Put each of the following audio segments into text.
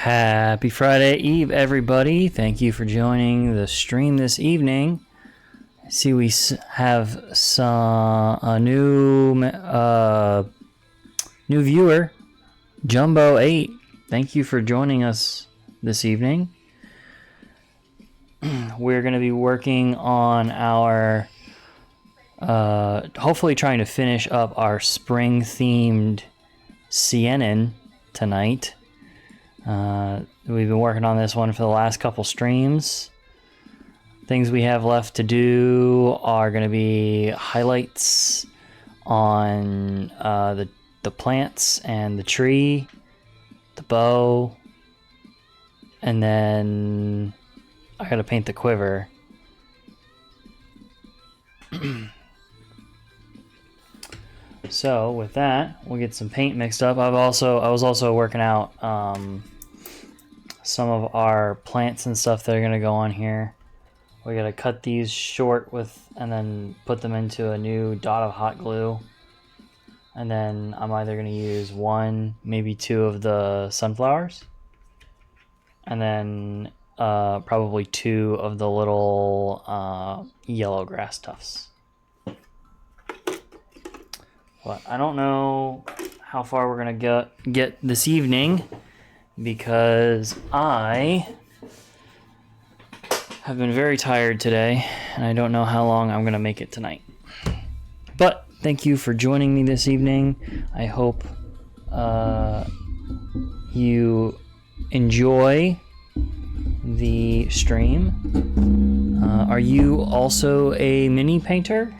Happy Friday Eve, everybody. Thank you for joining the stream this evening. I see we have a new viewer, Jumbo8. Thank you for joining us this evening. We're going to be working on our, hopefully trying to finish up our spring-themed Syenann tonight. We've been working on this one for the last couple streams. Things we have left to do are going to be highlights on the plants and the tree, the bow, and then I got to paint the quiver. So with that, we'll get some paint mixed up. I was also working out some of our plants and stuff that are gonna go on here. We gotta cut these short and then put them into a new dot of hot glue. And then I'm either gonna use one, maybe two of the sunflowers, and then probably two of the little yellow grass tufts. But I don't know how far we're gonna get this evening because I have been very tired today and I don't know how long I'm gonna make it tonight. But thank you for joining me this evening. I hope you enjoy the stream. Are you also a mini painter?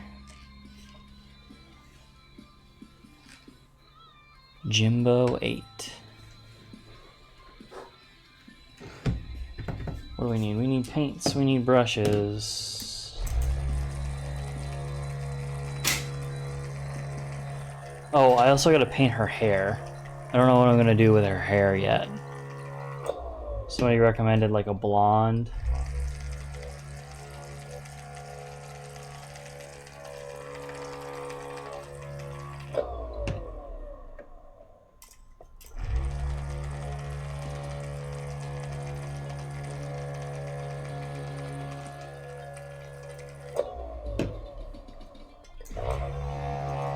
Jimbo8. What do we need? We need paints. We need brushes. Oh, I also got to paint her hair. I don't know what I'm going to do with her hair yet. Somebody recommended like a blonde.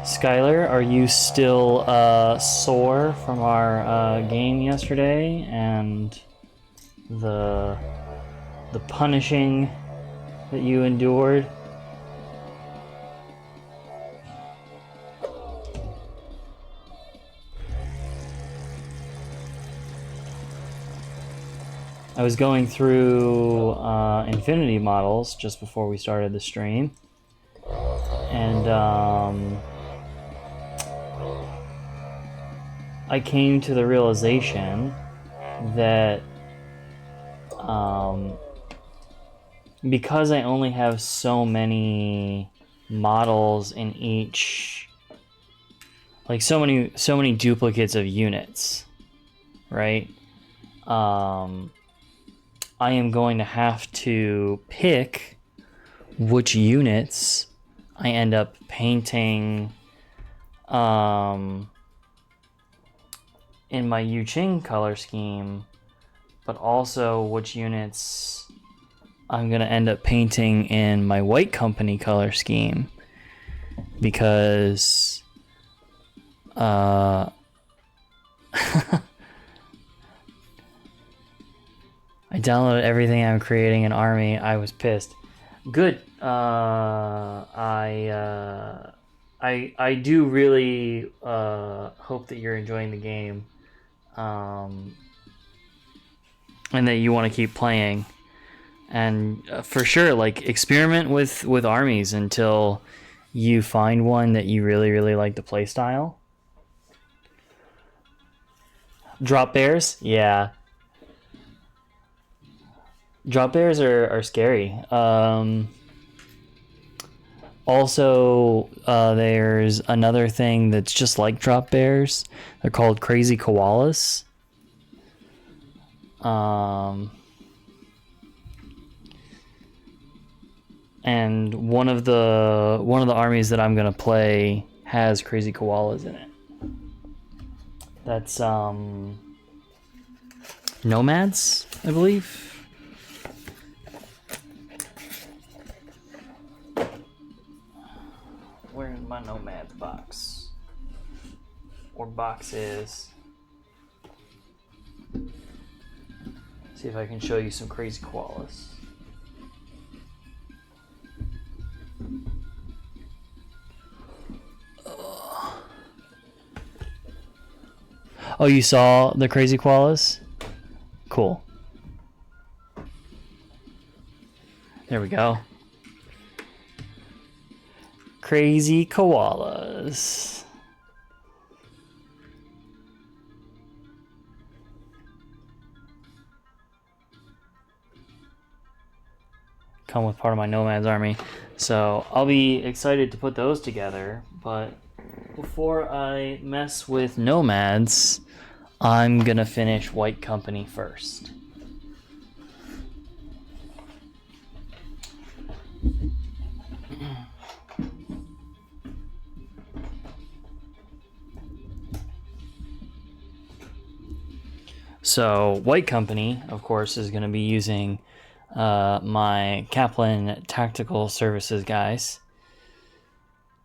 Skylar, are you still sore from our game yesterday and the punishing that you endured? I was going through Infinity models just before we started the stream, and I came to the realization that because I only have so many models in each, like so many duplicates of units, right? I am going to have to pick which units I end up painting in my Yu Ching color scheme, but also which units I'm going to end up painting in my White Company color scheme, because I downloaded everything I'm creating in Army. I was pissed. Good. I do really hope that you're enjoying the game, and that you want to keep playing, and for sure, like, experiment with armies until you find one that you really like the play style. Drop bears, yeah. Drop bears are scary. Also, there's another thing that's just like drop bears. They're called crazy koalas. And one of the armies that I'm gonna play has crazy koalas in it. That's Nomads, I believe. Where's my Nomads box? Or boxes. See if I can show you some crazy koalas. Oh, you saw the crazy koalas? Cool. There we go. Crazy koalas. Come with part of my Nomads army. So I'll be excited to put those together, but before I mess with Nomads, I'm gonna finish White Company first. So White Company, of course, is going to be using my Kaplan Tactical Services guys.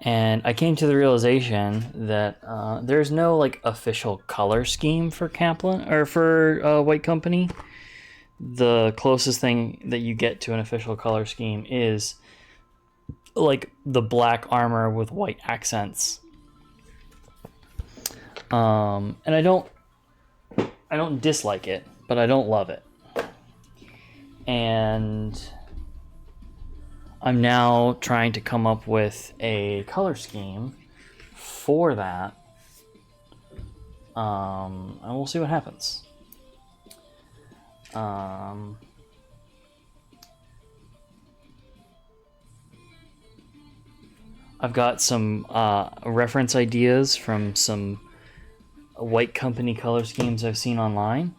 And I came to the realization that there's no like official color scheme for Kaplan or for White Company. The closest thing that you get to an official color scheme is like the black armor with white accents. And I don't dislike it, but I don't love it. And I'm now trying to come up with a color scheme for that. And we'll see what happens. I've got some reference ideas from some White Company color schemes I've seen online,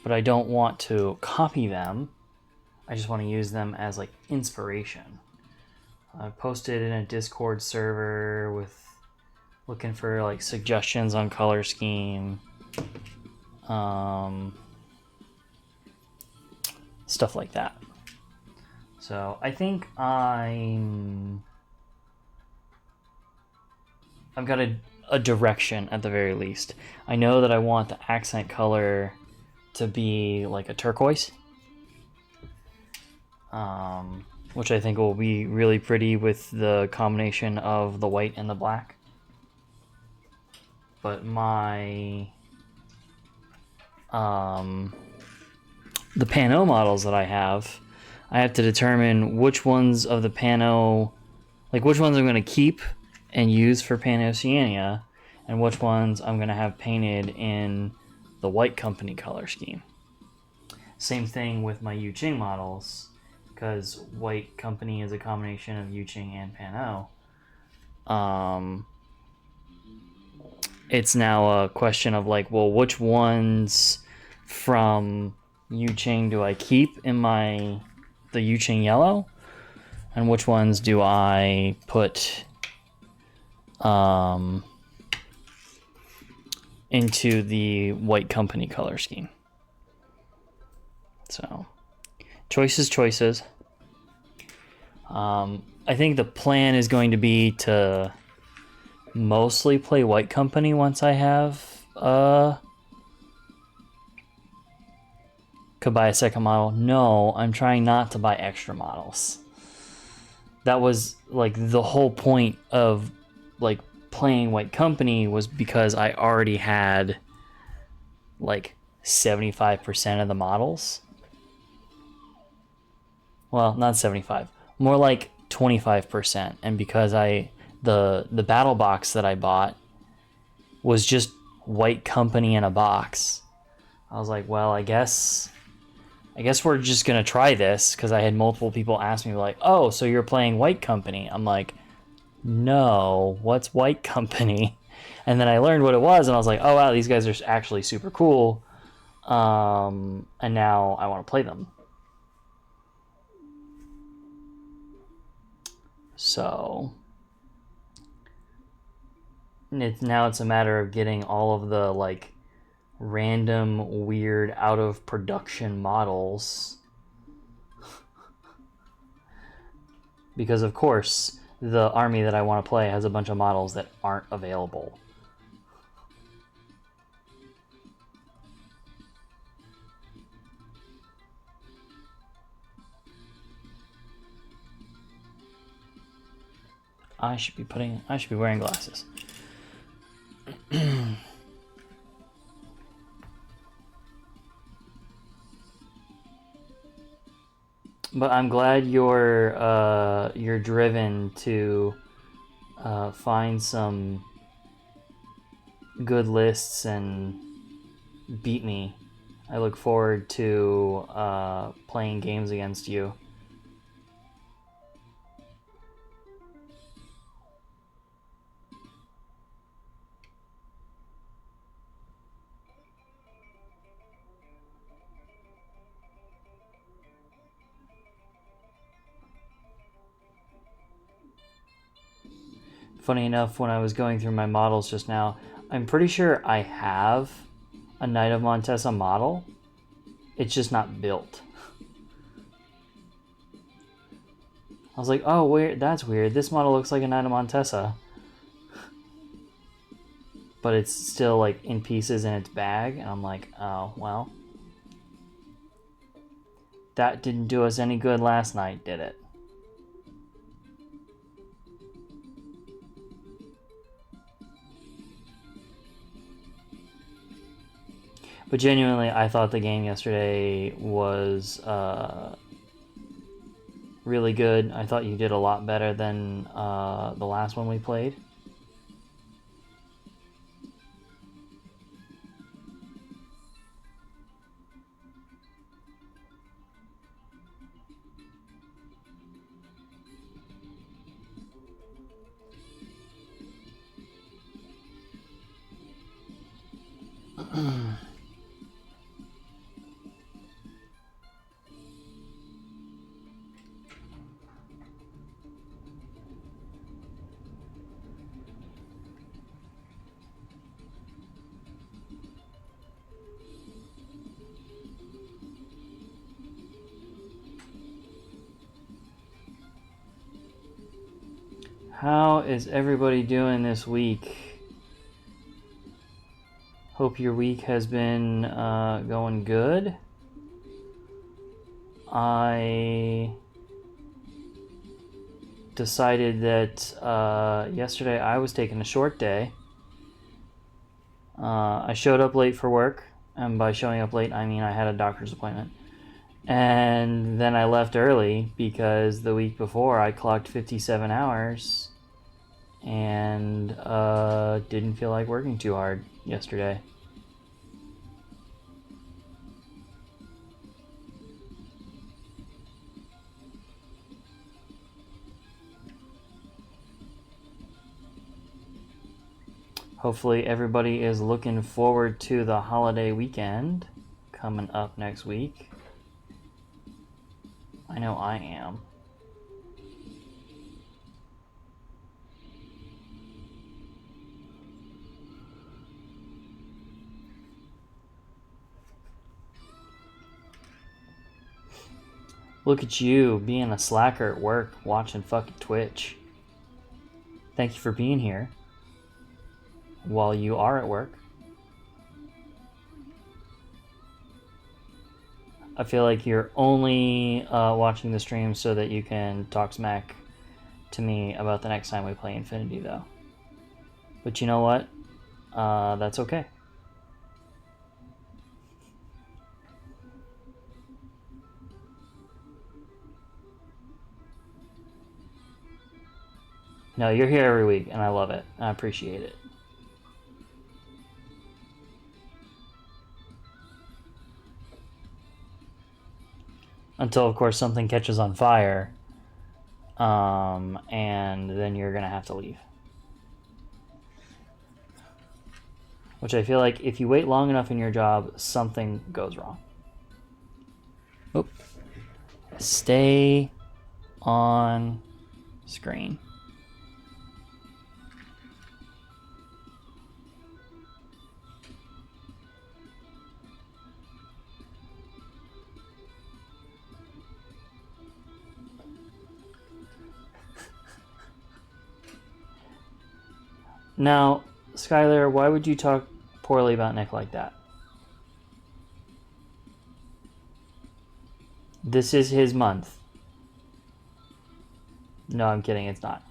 but I don't want to copy them. I just want to use them as like inspiration. I posted in a Discord server with looking for like suggestions on color scheme, stuff like that. So I think I've got a direction at the very least. I know that I want the accent color to be like a turquoise, which I think will be really pretty with the combination of the white and the black. But my the Pano models that I have to determine which ones of the Pano, like which ones I'm going to keep and use for Pano-Oceania, and which ones I'm going to have painted in the White Company color scheme. Same thing with my Yuqing models, because White Company is a combination of Yuqing and Pano. It's now a question of like, well, which ones from Yuqing do I keep in the Yuqing yellow, and which ones do I put into the White Company color scheme. So choices. I think the plan is going to be to mostly play White Company once I have could buy a second model. No, I'm trying not to buy extra models. That was like the whole point of like playing White Company, was because I already had like 75% of the models. Well, not 75, more like 25%. And because the battle box that I bought was just White Company in a box, I was like, well, I guess we're just gonna try this, because I had multiple people ask me like, oh, so you're playing White Company? I'm like, no, what's White Company? And then I learned what it was, and I was like, oh wow, these guys are actually super cool, and now I want to play them. So now it's a matter of getting all of the like random, weird, out of production models. Because, of course, the army that I want to play has a bunch of models that aren't available. I should be wearing glasses. But I'm glad you're driven to find some good lists and beat me. I look forward to playing games against you. Funny enough, when I was going through my models just now, I'm pretty sure I have a Knight of Montesa model. It's just not built. I was like, oh, weird. That's weird. This model looks like a Knight of Montesa. But it's still like in pieces in its bag. And I'm like, oh, well. That didn't do us any good last night, did it? But genuinely, I thought the game yesterday was really good. I thought you did a lot better than the last one we played. How is everybody doing this week? Hope your week has been going good. I decided that yesterday I was taking a short day. I showed up late for work, and by showing up late, I mean I had a doctor's appointment. And then I left early because the week before I clocked 57 hours and didn't feel like working too hard yesterday. Hopefully everybody is looking forward to the holiday weekend coming up next week. I know I am. Look at you being a slacker at work, watching fucking Twitch. Thank you for being here while you are at work. I feel like you're only watching the stream so that you can talk smack to me about the next time we play Infinity, though. But you know what? That's okay. No, you're here every week, and I love it. I appreciate it. Until, of course, something catches on fire, and then you're going to have to leave. Which I feel like if you wait long enough in your job, something goes wrong. Oop. Stay on screen. Now, Skylar, why would you talk poorly about Nick like that? This is his month. No, I'm kidding. It's not.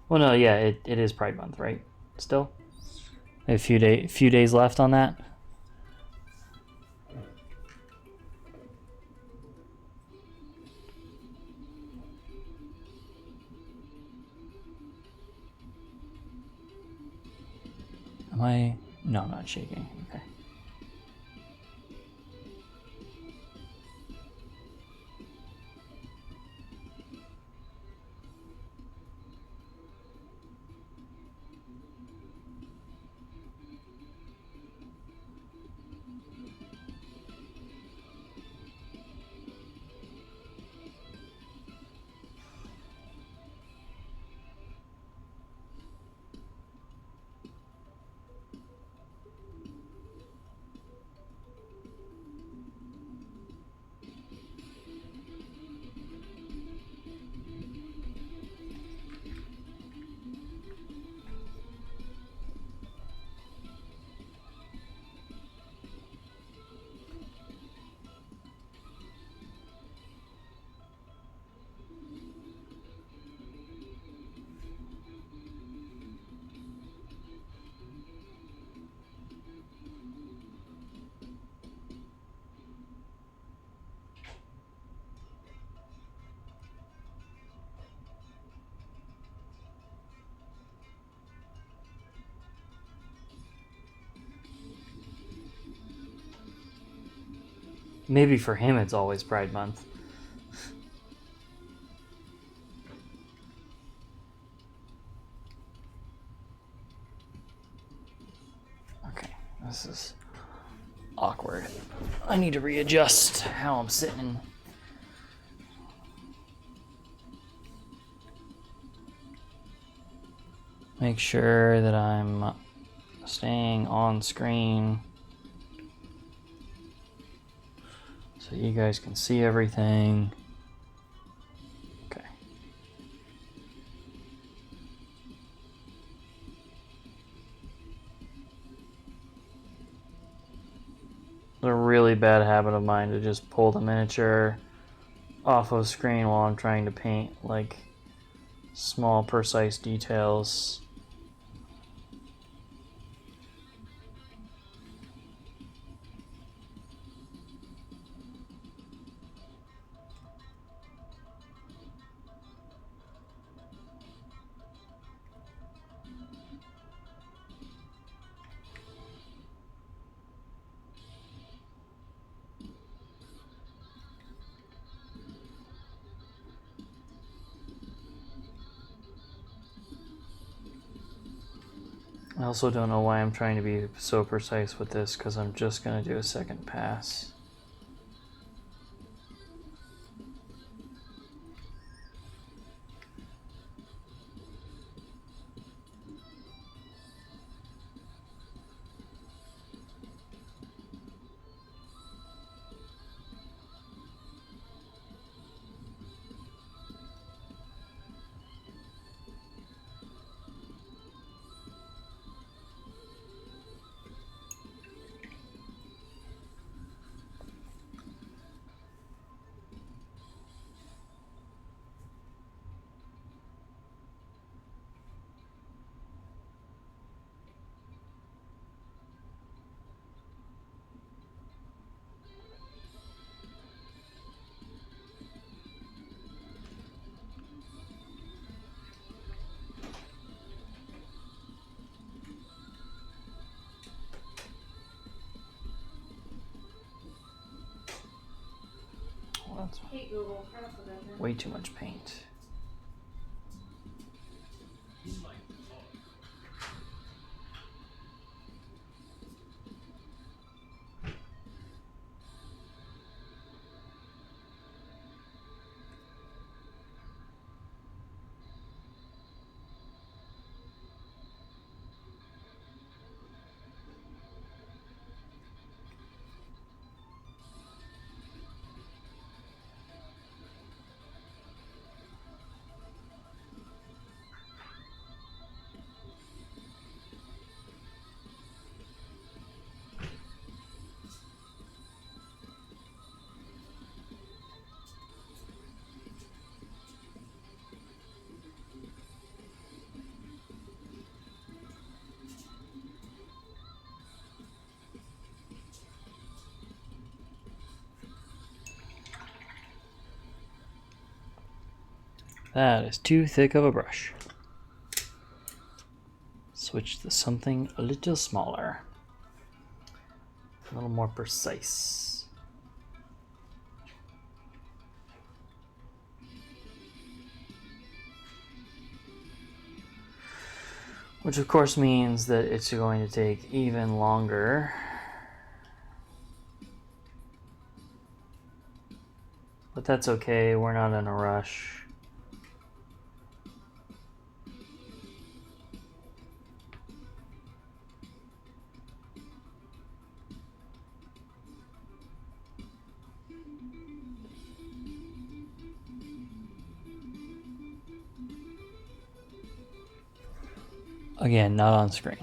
Well, no, yeah, it is Pride Month, right? Still, a few days left on that. Am I? No, I'm not shaking. Okay. Maybe for him it's always Pride Month. Okay, this is awkward. I need to readjust how I'm sitting. Make sure that I'm staying on screen so you guys can see everything. Okay. It's a really bad habit of mine to just pull the miniature off of screen while I'm trying to paint like small precise details. I also don't know why I'm trying to be so precise with this, because I'm just going to do a second pass. That's way too much paint. That is too thick of a brush. Switch to something a little smaller. A little more precise. Which of course means that it's going to take even longer. But that's okay, we're not in a rush. Again, not on screen.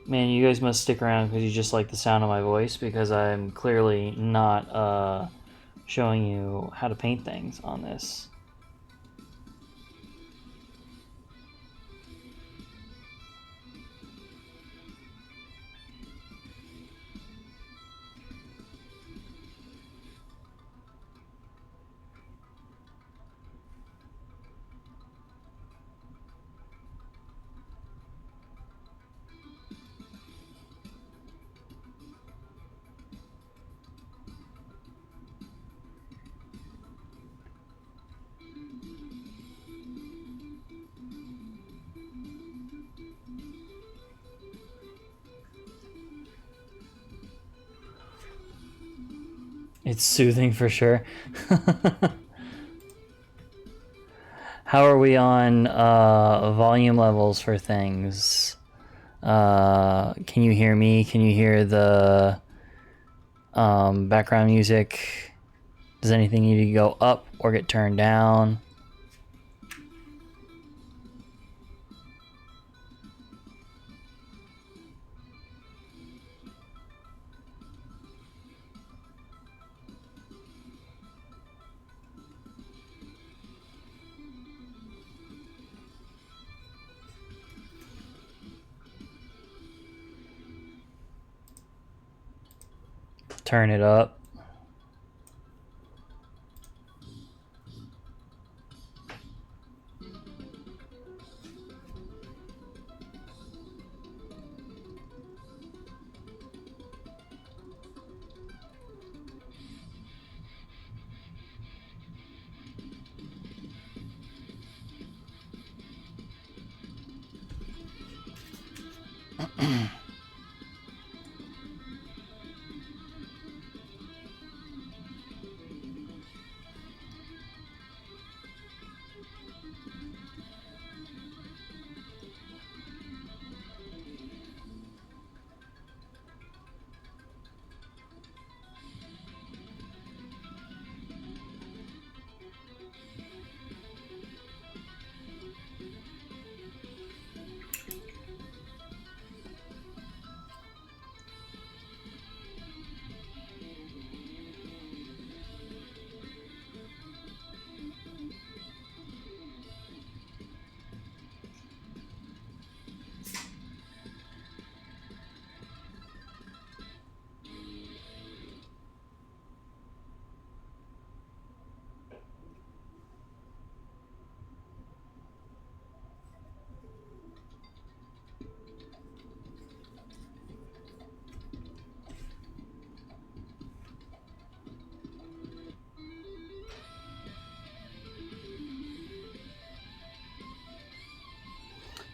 Man, you guys must stick around because you just like the sound of my voice, because I'm clearly not showing you how to paint things on this. It's soothing for sure. How are we on volume levels for things? Can you hear me? Can you hear the background music? Does anything need to go up or get turned down? Turn it up.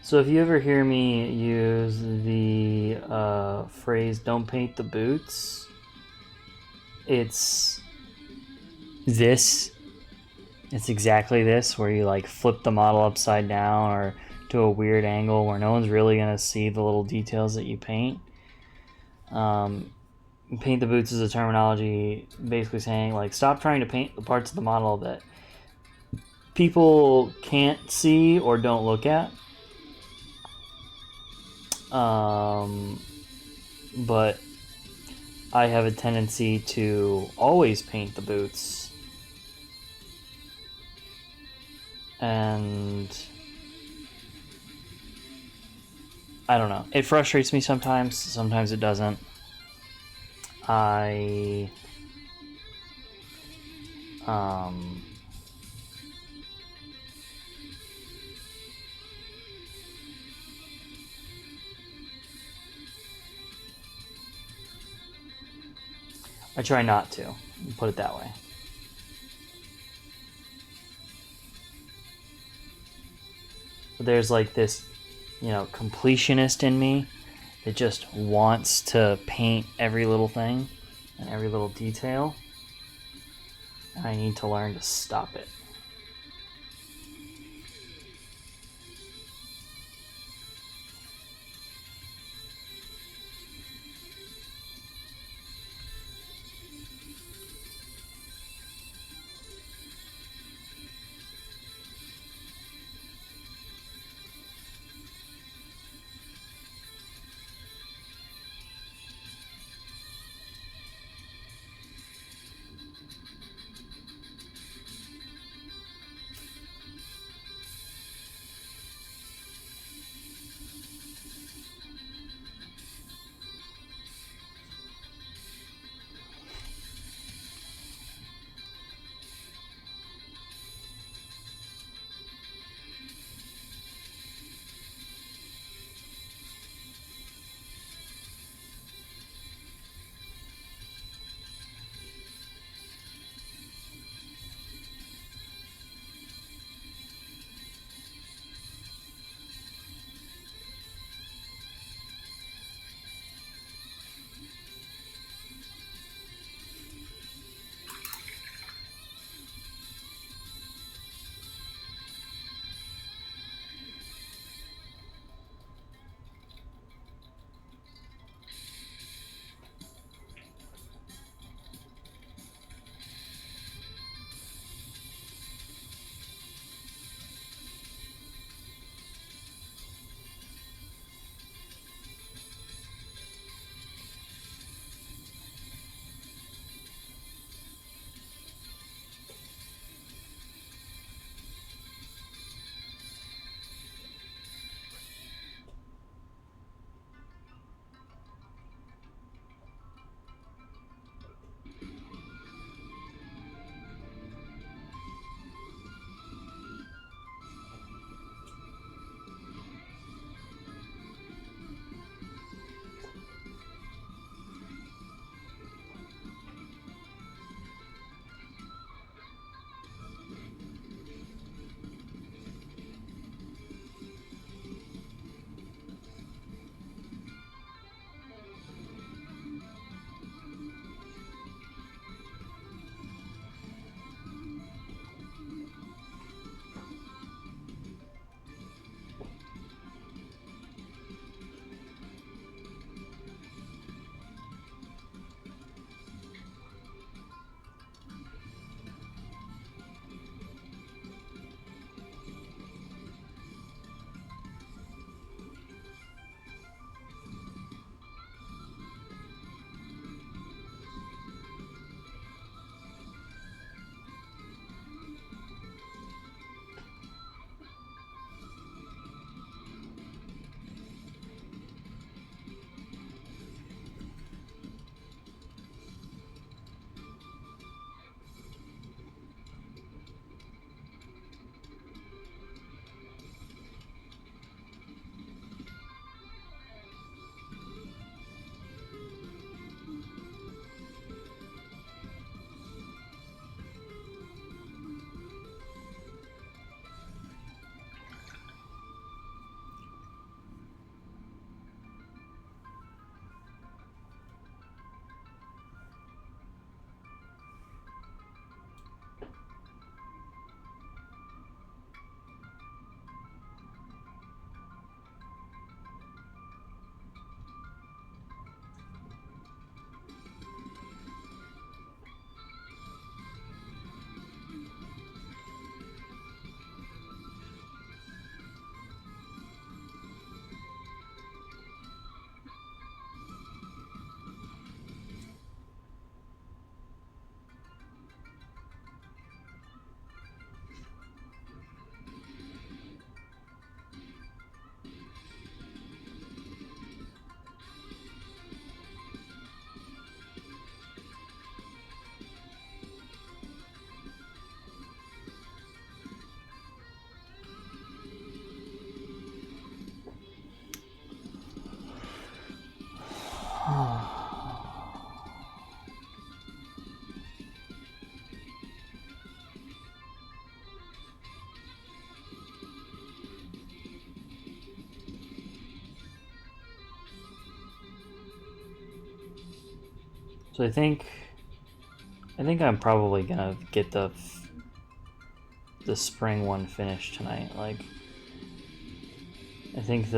So if you ever hear me use the phrase "don't paint the boots," it's this. It's exactly this, where you like flip the model upside down or to a weird angle where no one's really going to see the little details that you paint. Paint the boots is a terminology basically saying, like, stop trying to paint the parts of the model that people can't see or don't look at. But I have a tendency to always paint the boots, and I don't know, it frustrates me sometimes it doesn't. I try not to, put it that way. But there's like this, you know, completionist in me that just wants to paint every little thing and every little detail. And I need to learn to stop it. So I think I'm probably gonna get the spring one finished tonight. Like, I think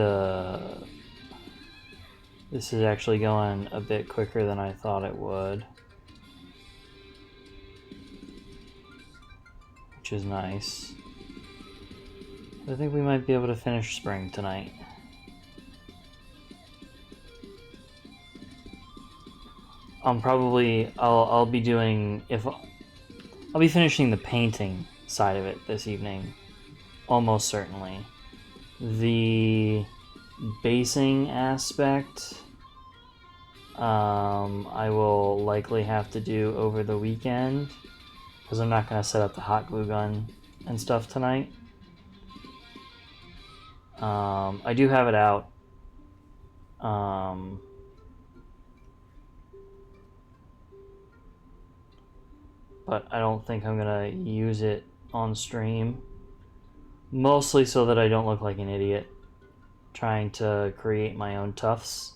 this is actually going a bit quicker than I thought it would, which is nice. I think we might be able to finish spring tonight. I'll be doing, I'll be finishing the painting side of it this evening, almost certainly. The basing aspect, I will likely have to do over the weekend, because I'm not going to set up the hot glue gun and stuff tonight. I do have it out. But I don't think I'm going to use it on stream. Mostly so that I don't look like an idiot trying to create my own tufts.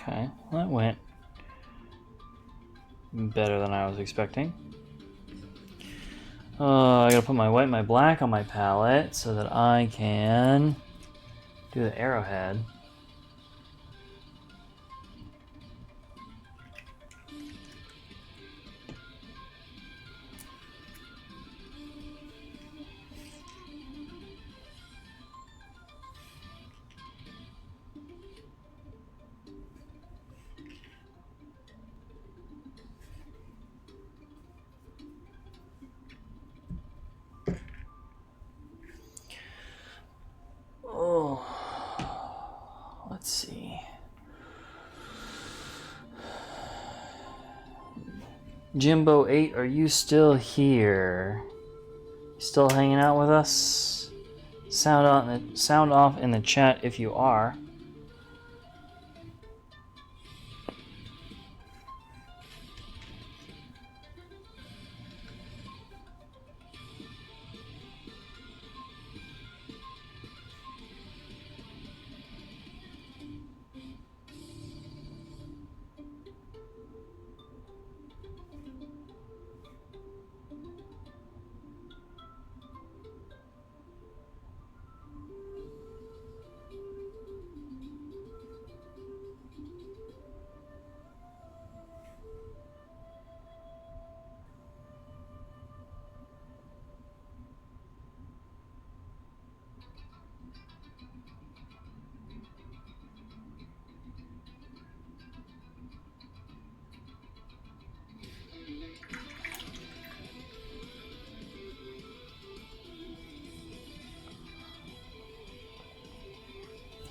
Okay, well, that went better than I was expecting. I gotta put my white and my black on my palette so that I can do the arrowhead. Oh, let's see. Jimbo 8, are you still here? Still hanging out with us? Sound off in the chat if you are.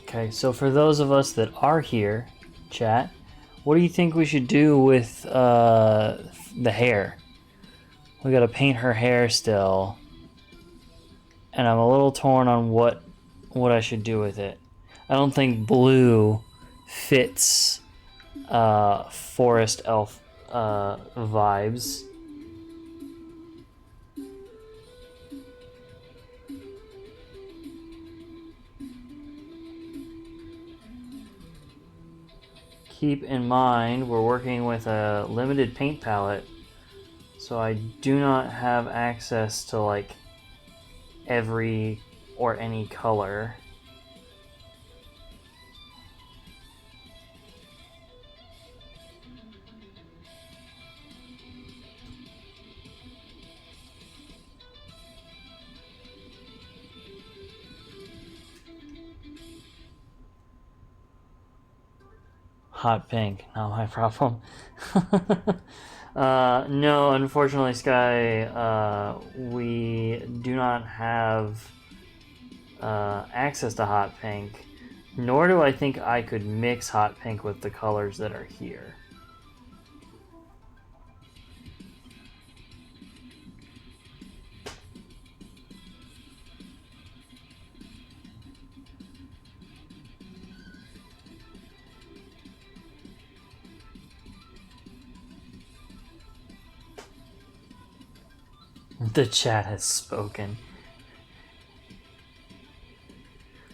Okay, so for those of us that are here, chat, what do you think we should do with the hair? We gotta paint her hair still, and I'm a little torn on what I should do with it. I don't think blue fits forest elf vibes. Keep in mind we're working with a limited paint palette, so I do not have access to like every or any color. Hot pink, not my problem. No, unfortunately, Sky, we do not have access to hot pink, nor do I think I could mix hot pink with the colors that are here. The chat has spoken.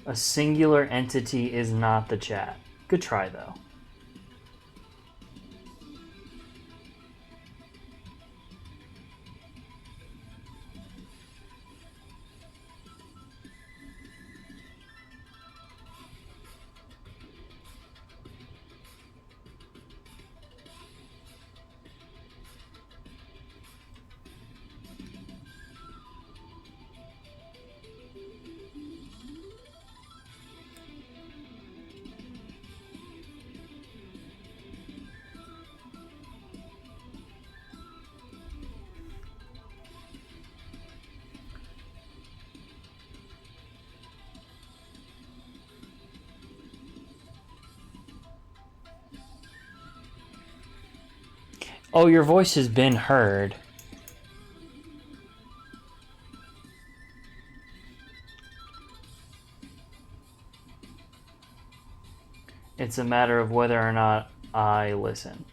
A singular entity is not the chat. Good try, though. Oh, your voice has been heard. It's a matter of whether or not I listen.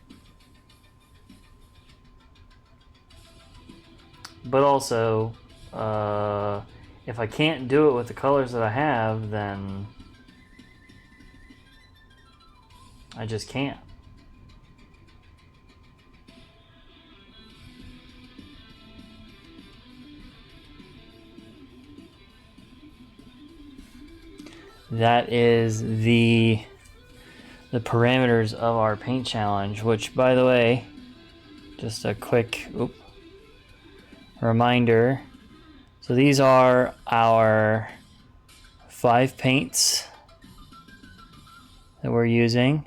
But also, if I can't do it with the colors that I have, then I just can't. That is the parameters of our paint challenge, which, by the way, just a quick reminder. So these are our 5 paints that we're using,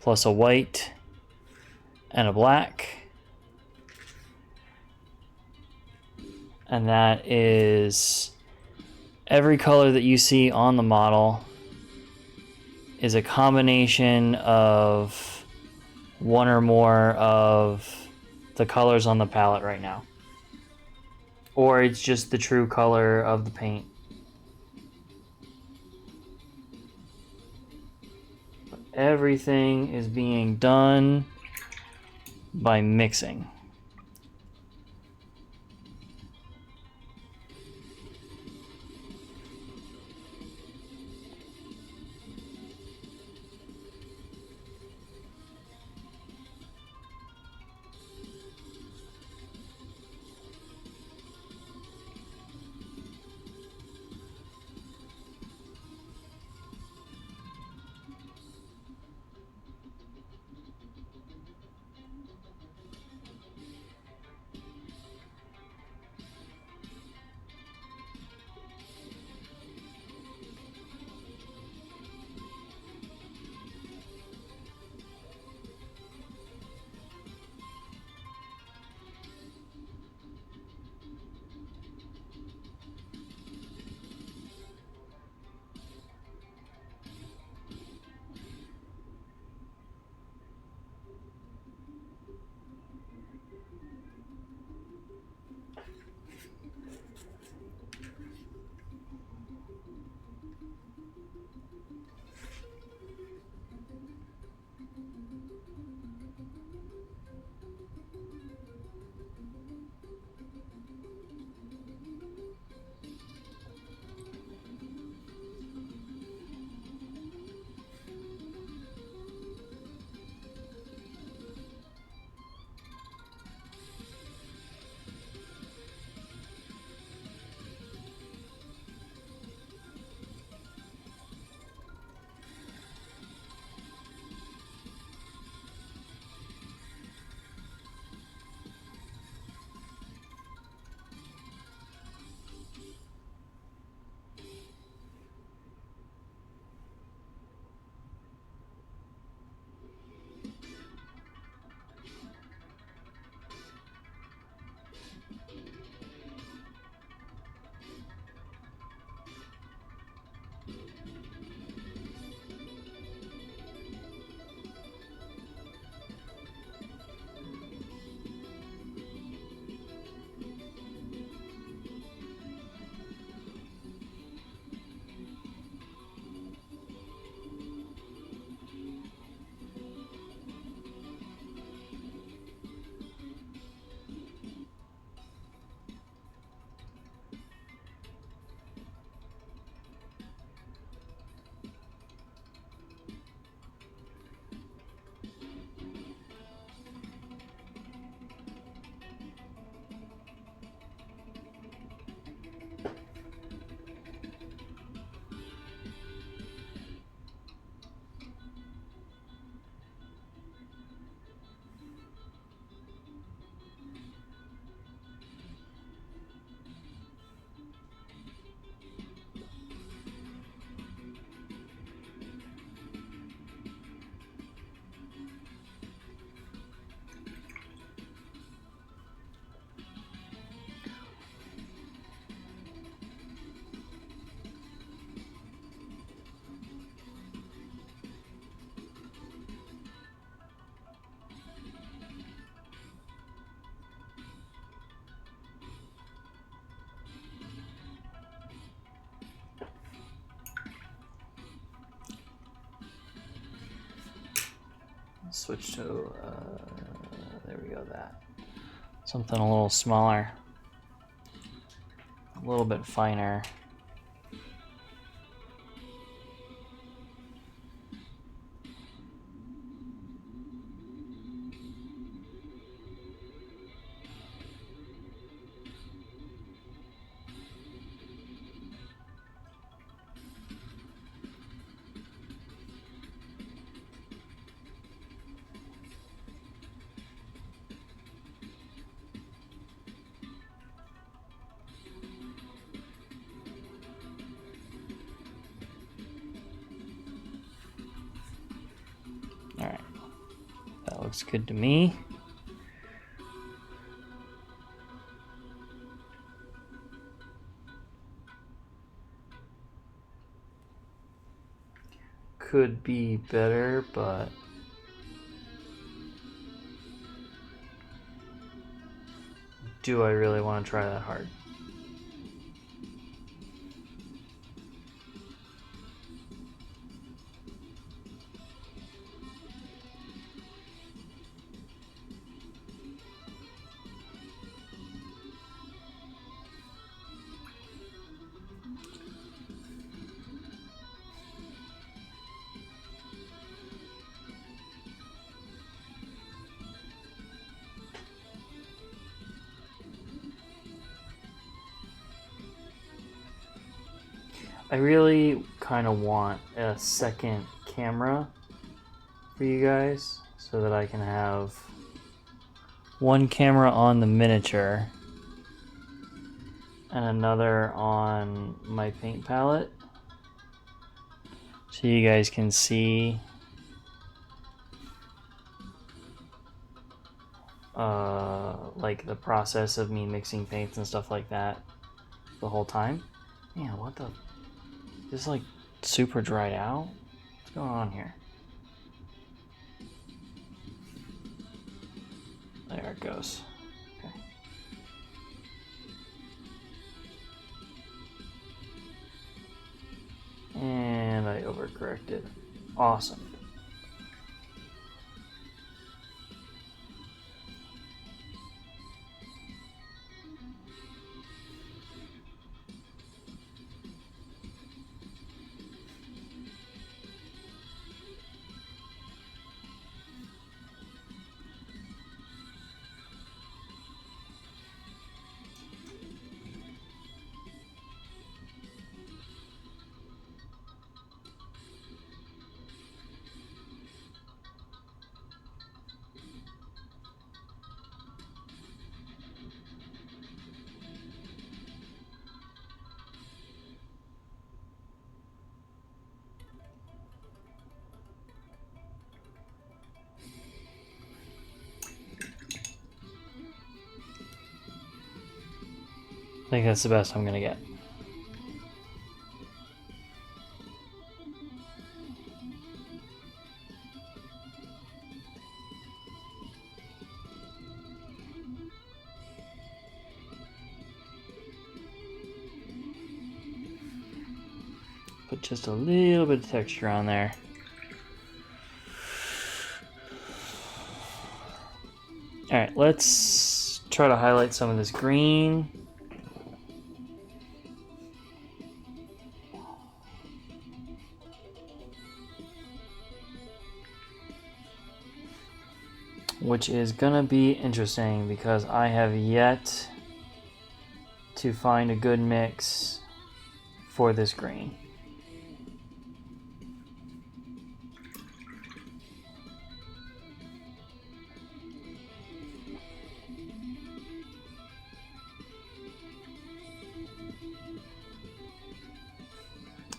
plus a white and a black. And that is every color that you see on the model is a combination of one or more of the colors on the palette right now. Or it's just the true color of the paint. Everything is being done by mixing. Switch to, there we go, that. Something a little smaller, a little bit finer. All right, that looks good to me. Could be better, but do I really want to try that hard? I really kind of want a second camera for you guys so that I can have one camera on the miniature and another on my paint palette so you guys can see like the process of me mixing paints and stuff like that the whole time. Man, what the... This like super dried out? What's going on here? There it goes. Okay. And I overcorrected. Awesome. I think that's the best I'm gonna get. Put just a little bit of texture on there. Alright, let's try to highlight some of this green. Which is gonna be interesting because I have yet to find a good mix for this green.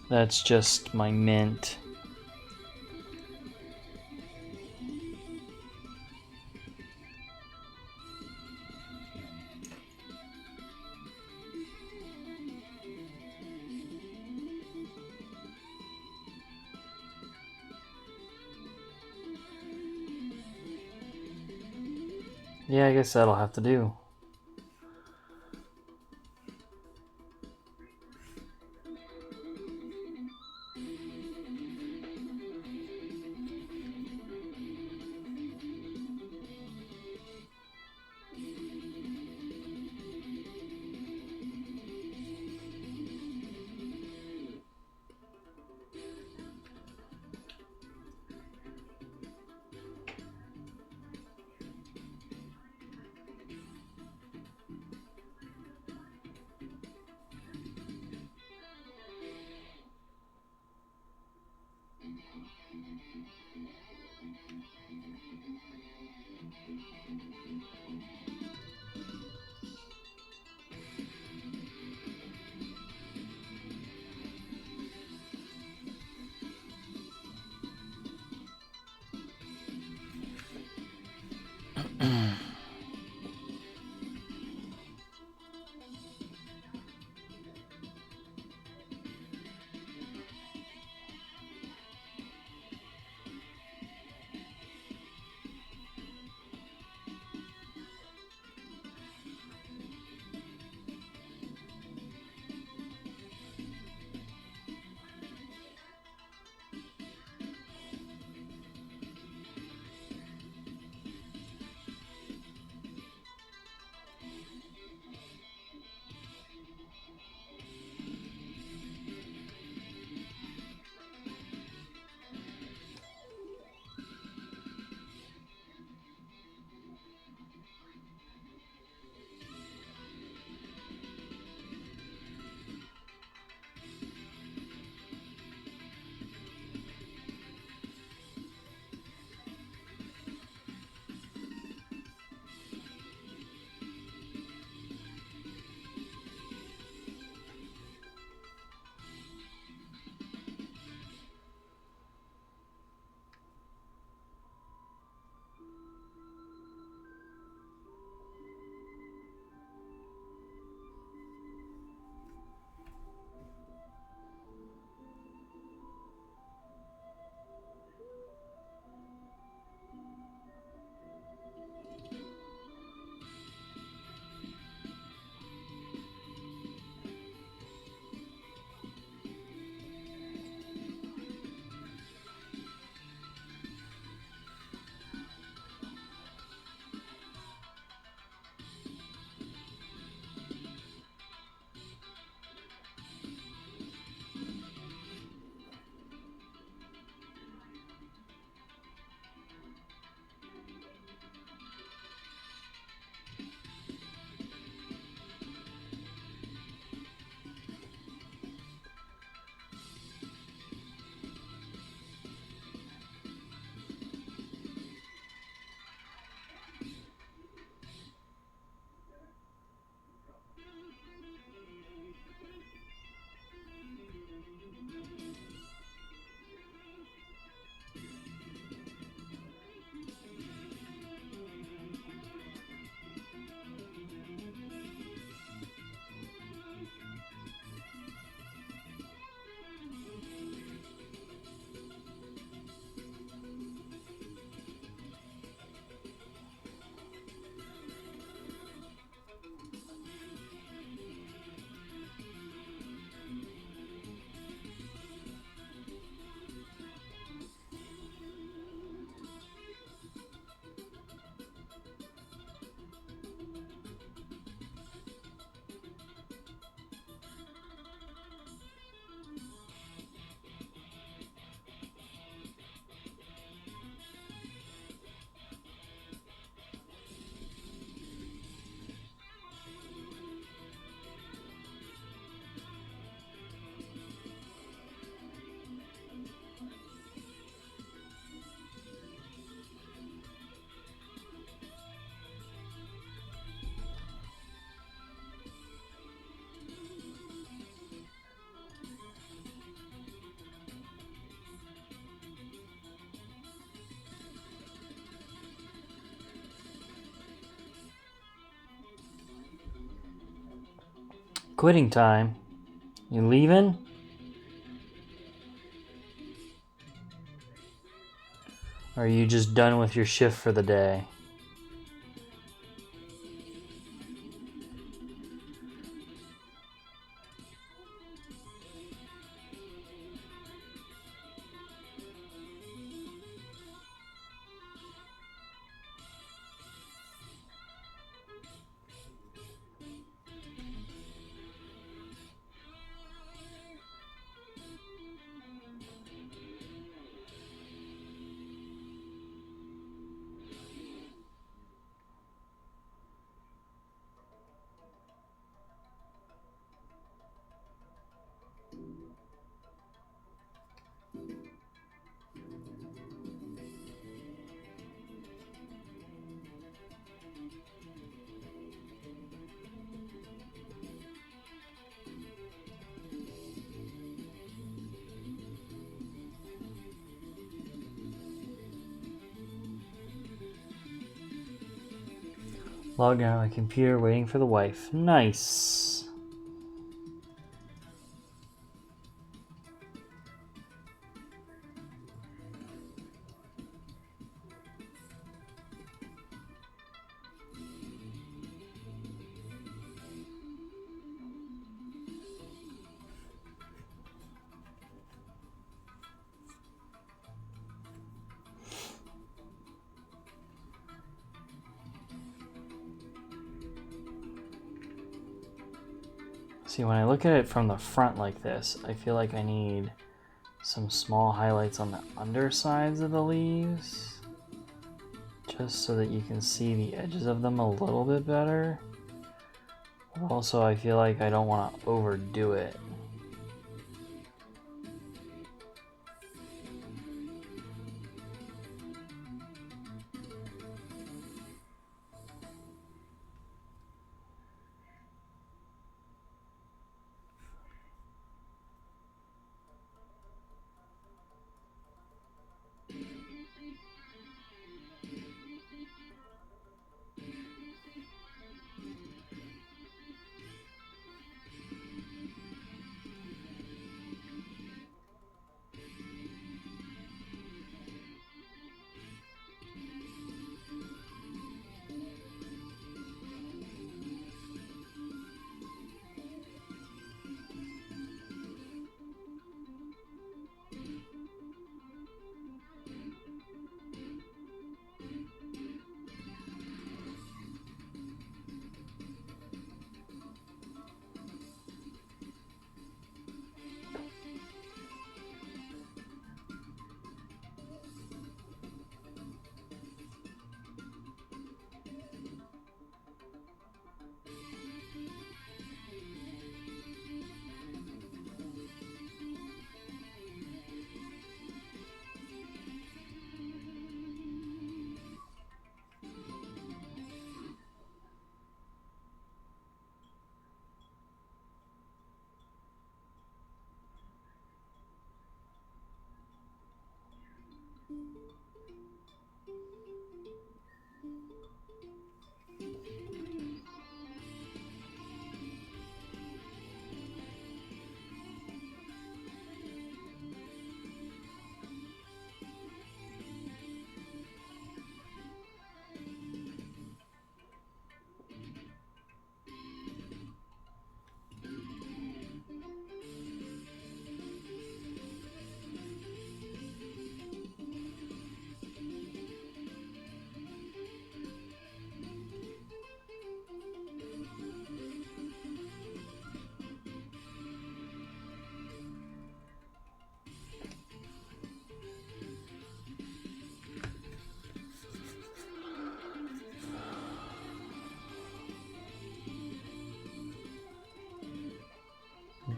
That's just my mint. Yeah, I guess that'll have to do. Quitting time. You leaving? Or are you just done with your shift for the day? Logged out on my computer, waiting for the wife. Nice. See, when I look at it from the front like this, I feel like I need some small highlights on the undersides of the leaves, just so that you can see the edges of them a little bit better. But also, I feel like I don't want to overdo it.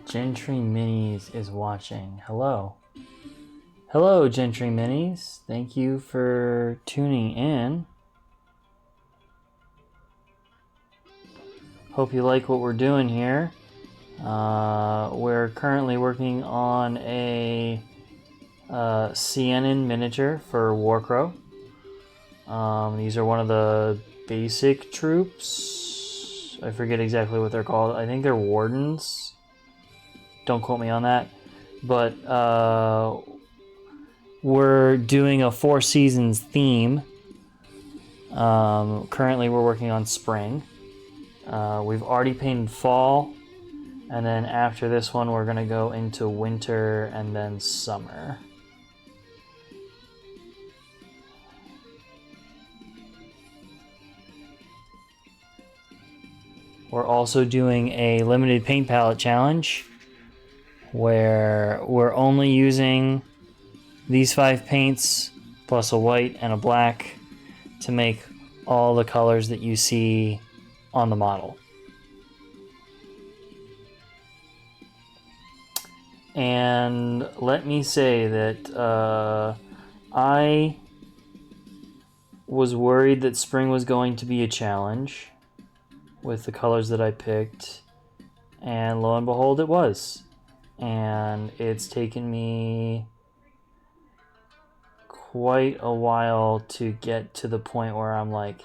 Gentry Minis is watching. Hello. Hello, Gentry Minis. Thank you for tuning in. Hope you like what we're doing here. We're currently working on a Syenann miniature for Warcrow. These are one of the basic troops. I forget exactly what they're called. I think they're wardens. Don't quote me on that. But we're doing a Four Seasons theme. Currently we're working on spring. We've already painted fall. And then after this one, we're going to go into winter and then summer. We're also doing a limited paint palette challenge where we're only using these 5 paints plus a white and a black to make all the colors that you see on the model. And let me say that I was worried that spring was going to be a challenge with the colors that I picked, and lo and behold, it was. And it's taken me quite a while to get to the point where I'm like,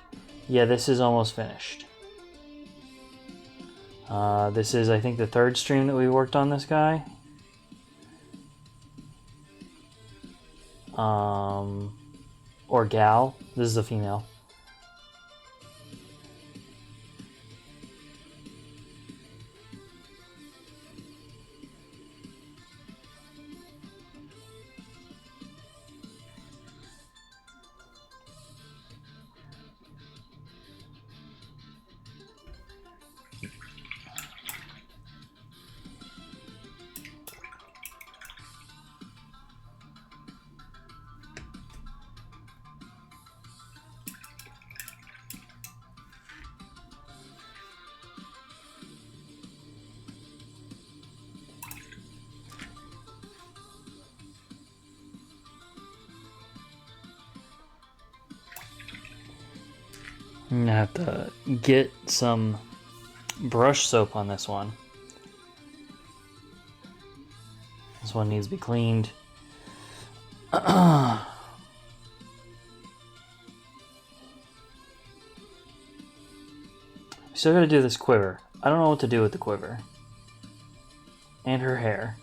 yeah, this is almost finished. This is, I think, the 3rd stream that we worked on this guy. Or gal. This is a female. I'm gonna have to get some brush soap on this one. This one needs to be cleaned. Still gotta do this quiver. I don't know what to do with the quiver. And her hair.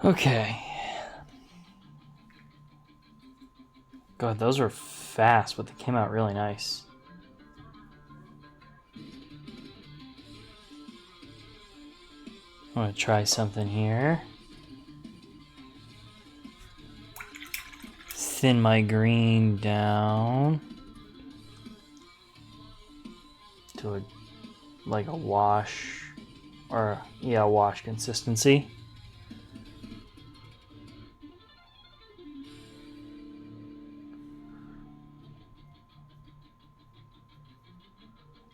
Okay. God, those were fast, but they came out really nice. I'm gonna try something here. Thin my green down to like a wash, or yeah, wash consistency.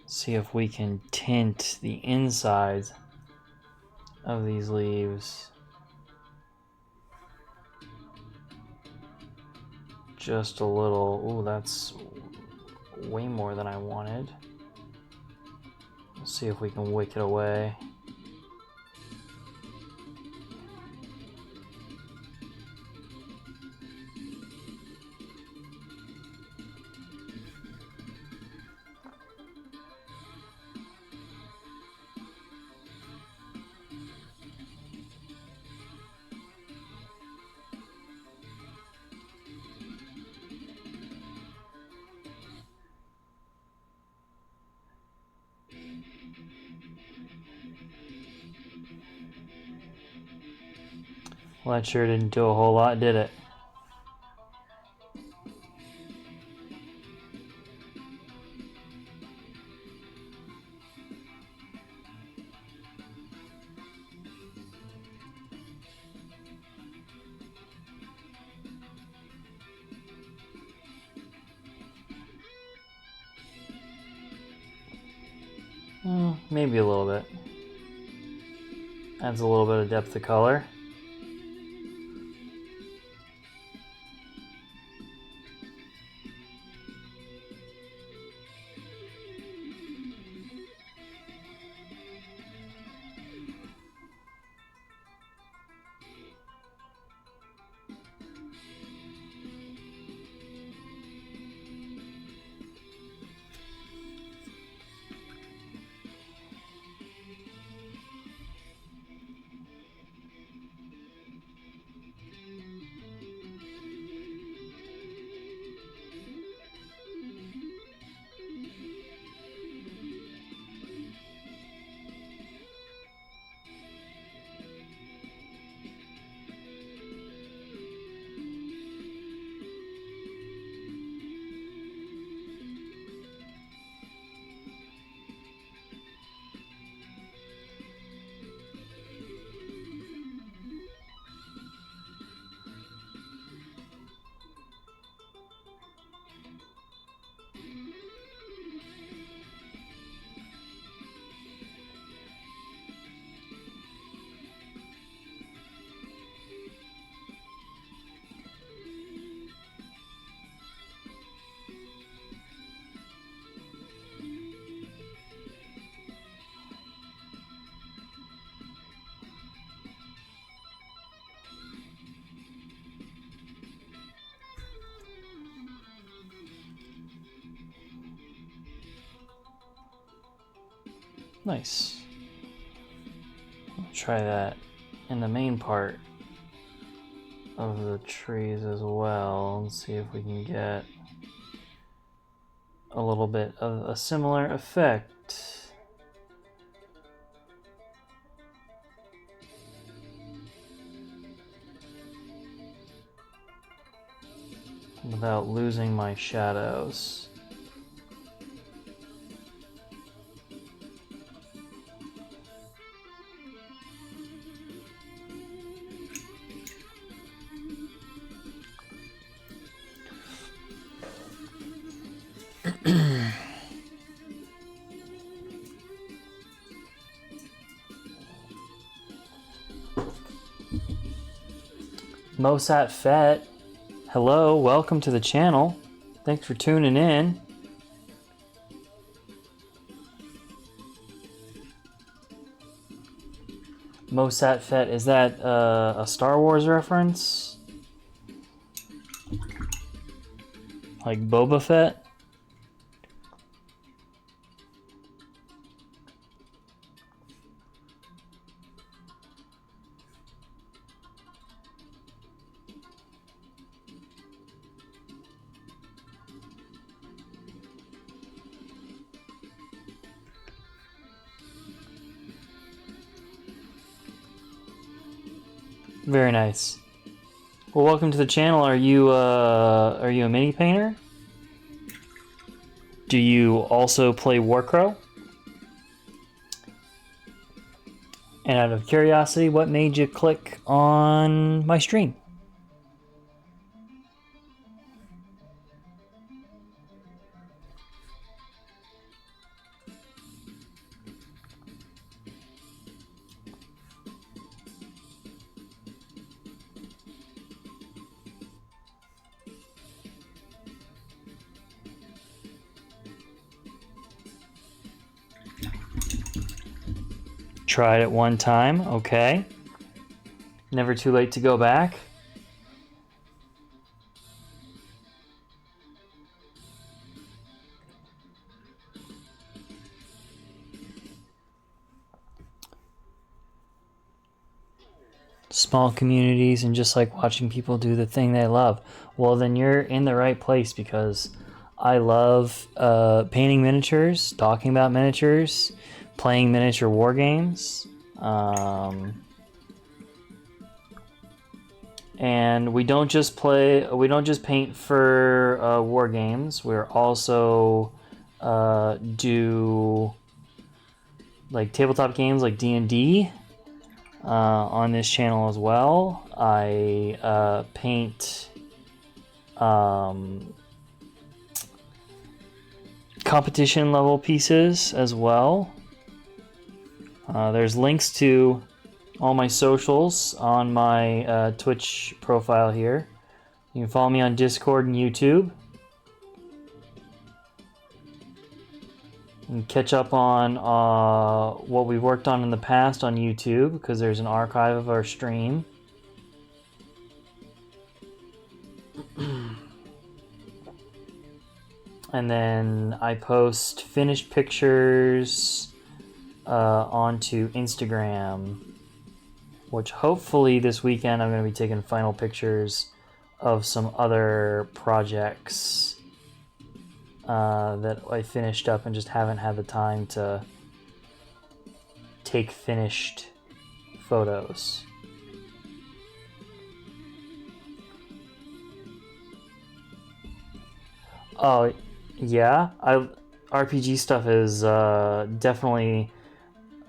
See if we can tint the insides of these leaves just a little. Ooh, that's way more than I wanted. Let's see if we can wick it away. Well, that sure didn't do a whole lot, did it? Maybe a little bit. Adds a little bit of depth of color. Nice. Try that in the main part of the trees as well and see if we can get a little bit of a similar effect. Without losing my shadows. Mosat Fett, hello, welcome to the channel. Thanks for tuning in. Mosat Fett, is that a Star Wars reference? Like Boba Fett? Very nice. Well, welcome to the channel. Are you a mini painter? Do you also play Warcrow? And out of curiosity, what made you click on my stream? Tried it one time, okay. Never too late to go back. Small communities and just like watching people do the thing they love. Well, then you're in the right place, because I love painting miniatures, talking about miniatures, playing miniature war games. And we don't just paint for war games. We're also do like tabletop games like D&D on this channel as well. I paint competition level pieces as well. There's links to all my socials on my Twitch profile here. You can follow me on Discord and YouTube. And catch up on what we've worked on in the past on YouTube, because there's an archive of our stream. And then I post finished pictures onto Instagram, which hopefully this weekend I'm going to be taking final pictures of some other projects that I finished up and just haven't had the time to take finished photos. Oh, yeah. RPG stuff is definitely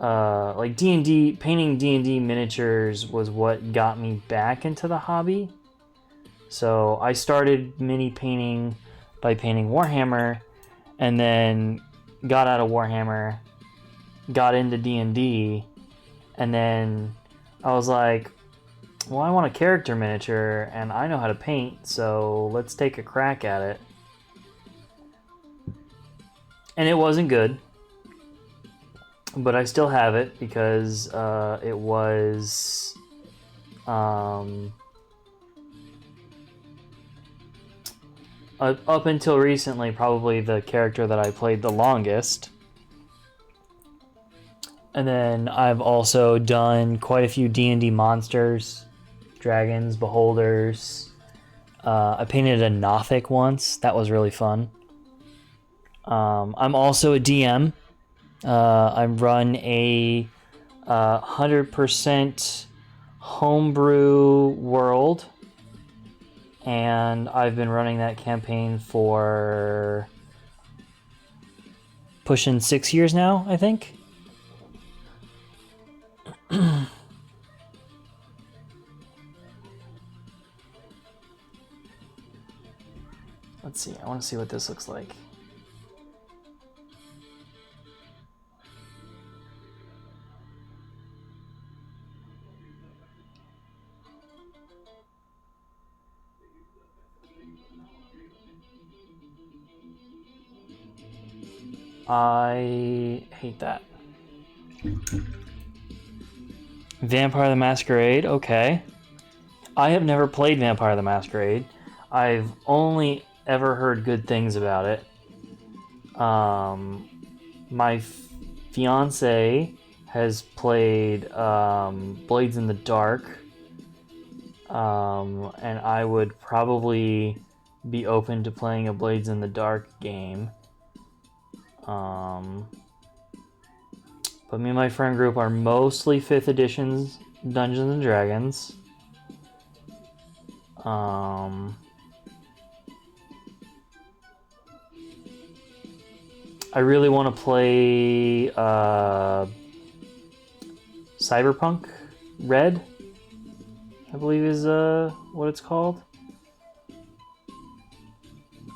like D&D. Painting D&D miniatures was what got me back into the hobby. So I started mini painting by painting Warhammer, and then got out of Warhammer, got into D&D, and then I was like, well, I want a character miniature, and I know how to paint, so let's take a crack at it. And it wasn't good, but I still have it because it was up until recently probably the character that I played the longest. And then I've also done quite a few D&D monsters, dragons, beholders. I painted a Nothic once. That was really fun. I'm also a DM. I run a 100% homebrew world, and I've been running that campaign for pushing 6 years now, I think. Let's see, I want to see what this looks like. I hate that. Vampire the Masquerade, okay. I have never played Vampire the Masquerade. I've only ever heard good things about it. My fiance has played Blades in the Dark, and I would probably be open to playing a Blades in the Dark game. But me and my friend group are mostly 5th edition Dungeons and Dragons. I really want to play Cyberpunk Red, I believe is what it's called.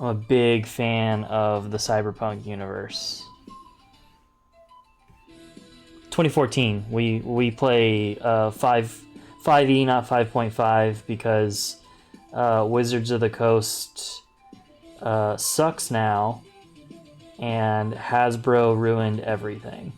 I'm a big fan of the Cyberpunk universe. 2014, we play 5e, not 5.5, because Wizards of the Coast sucks now, and Hasbro ruined everything.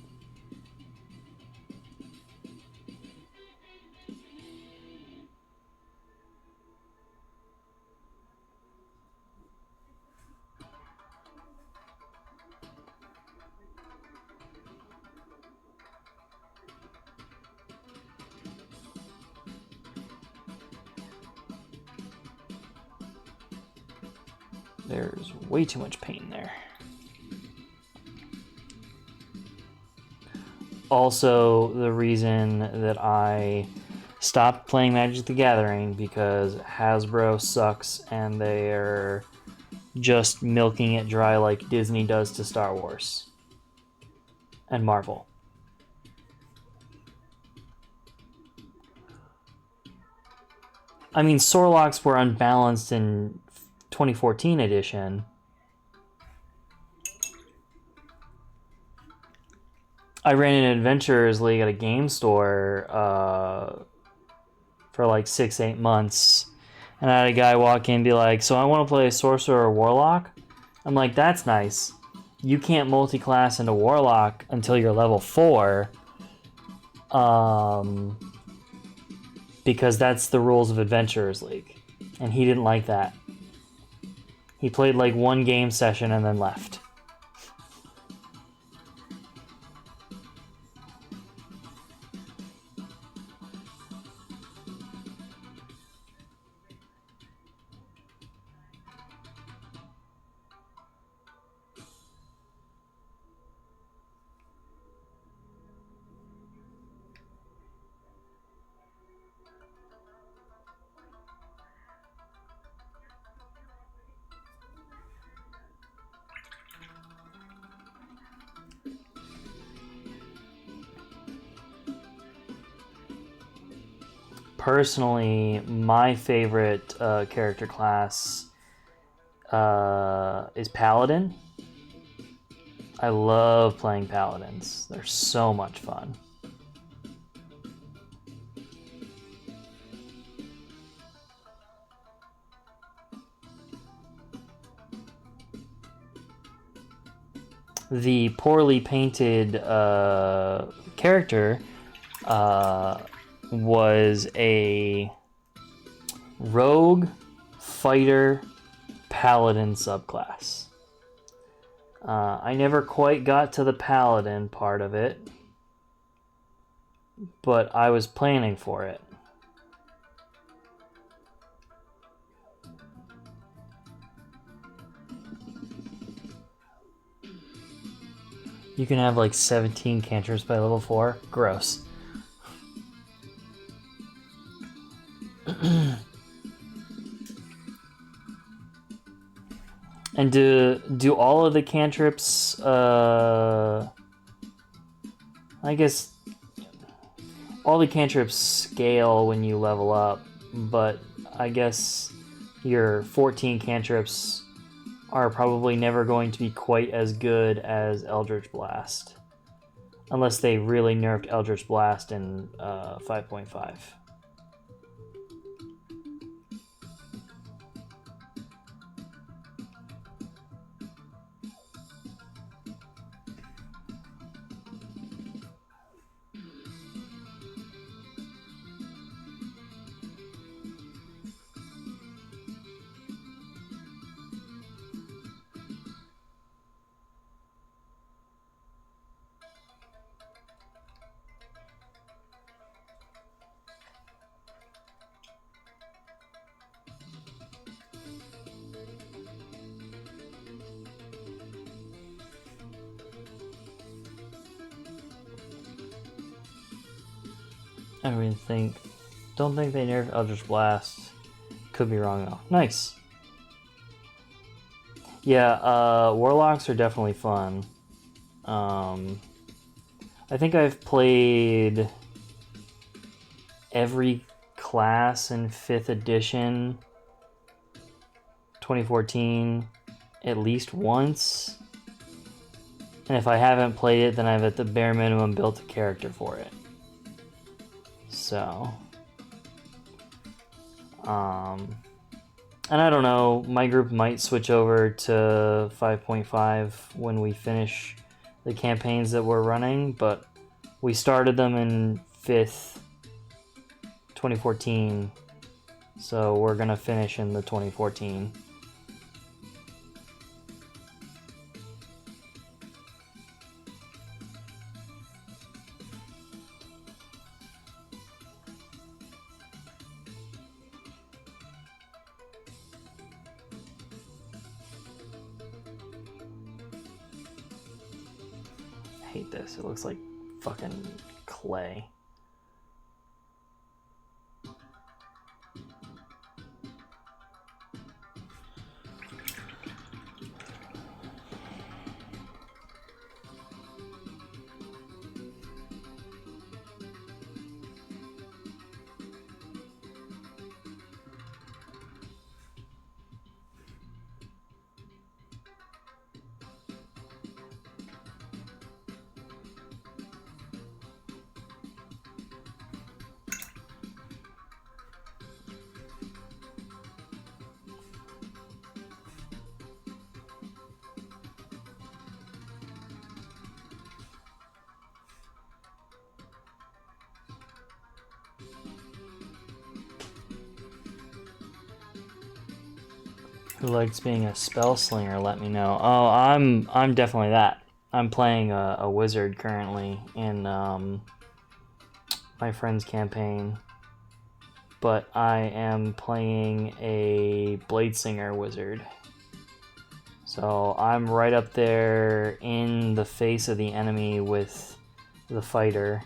There's way too much paint there. Also, the reason that I stopped playing Magic the Gathering, because Hasbro sucks and they're just milking it dry like Disney does to Star Wars and Marvel. I mean, Sorlocks were unbalanced in 2014 edition. I ran an Adventurers League at a game store for like 6-8 months, and I had a guy walk in and be like, so I want to play Sorcerer or Warlock? I'm like, that's nice. You can't multi-class into Warlock until you're level 4, because that's the rules of Adventurers League. And he didn't like that. He played like one game session and then left. Personally, my favorite character class is Paladin. I love playing Paladins. They're so much fun. The poorly painted character was a rogue fighter paladin subclass. I never quite got to the paladin part of it, but I was planning for it. You can have like 17 cantrips by level 4. Gross. And do all of the cantrips, I guess all the cantrips scale when you level up, but I guess your 14 cantrips are probably never going to be quite as good as Eldritch Blast. Unless they really nerfed Eldritch Blast in 5.5. I don't think they nerfed Eldritch Blast, Could be wrong though. Nice. Yeah, warlocks are definitely fun. I think I've played every class in 5th edition 2014 at least once. And if I haven't played it, then I've at the bare minimum built a character for it. So, and I don't know, my group might switch over to 5.5 when we finish the campaigns that we're running, but we started them in 5th 2014, so we're gonna finish in the 2014. I hate this, it looks like fucking clay. Who likes being a spell slinger, let me know. Oh, I'm definitely that. I'm playing a wizard currently in my friend's campaign, but I am playing a bladesinger wizard. So I'm right up there in the face of the enemy with the fighter.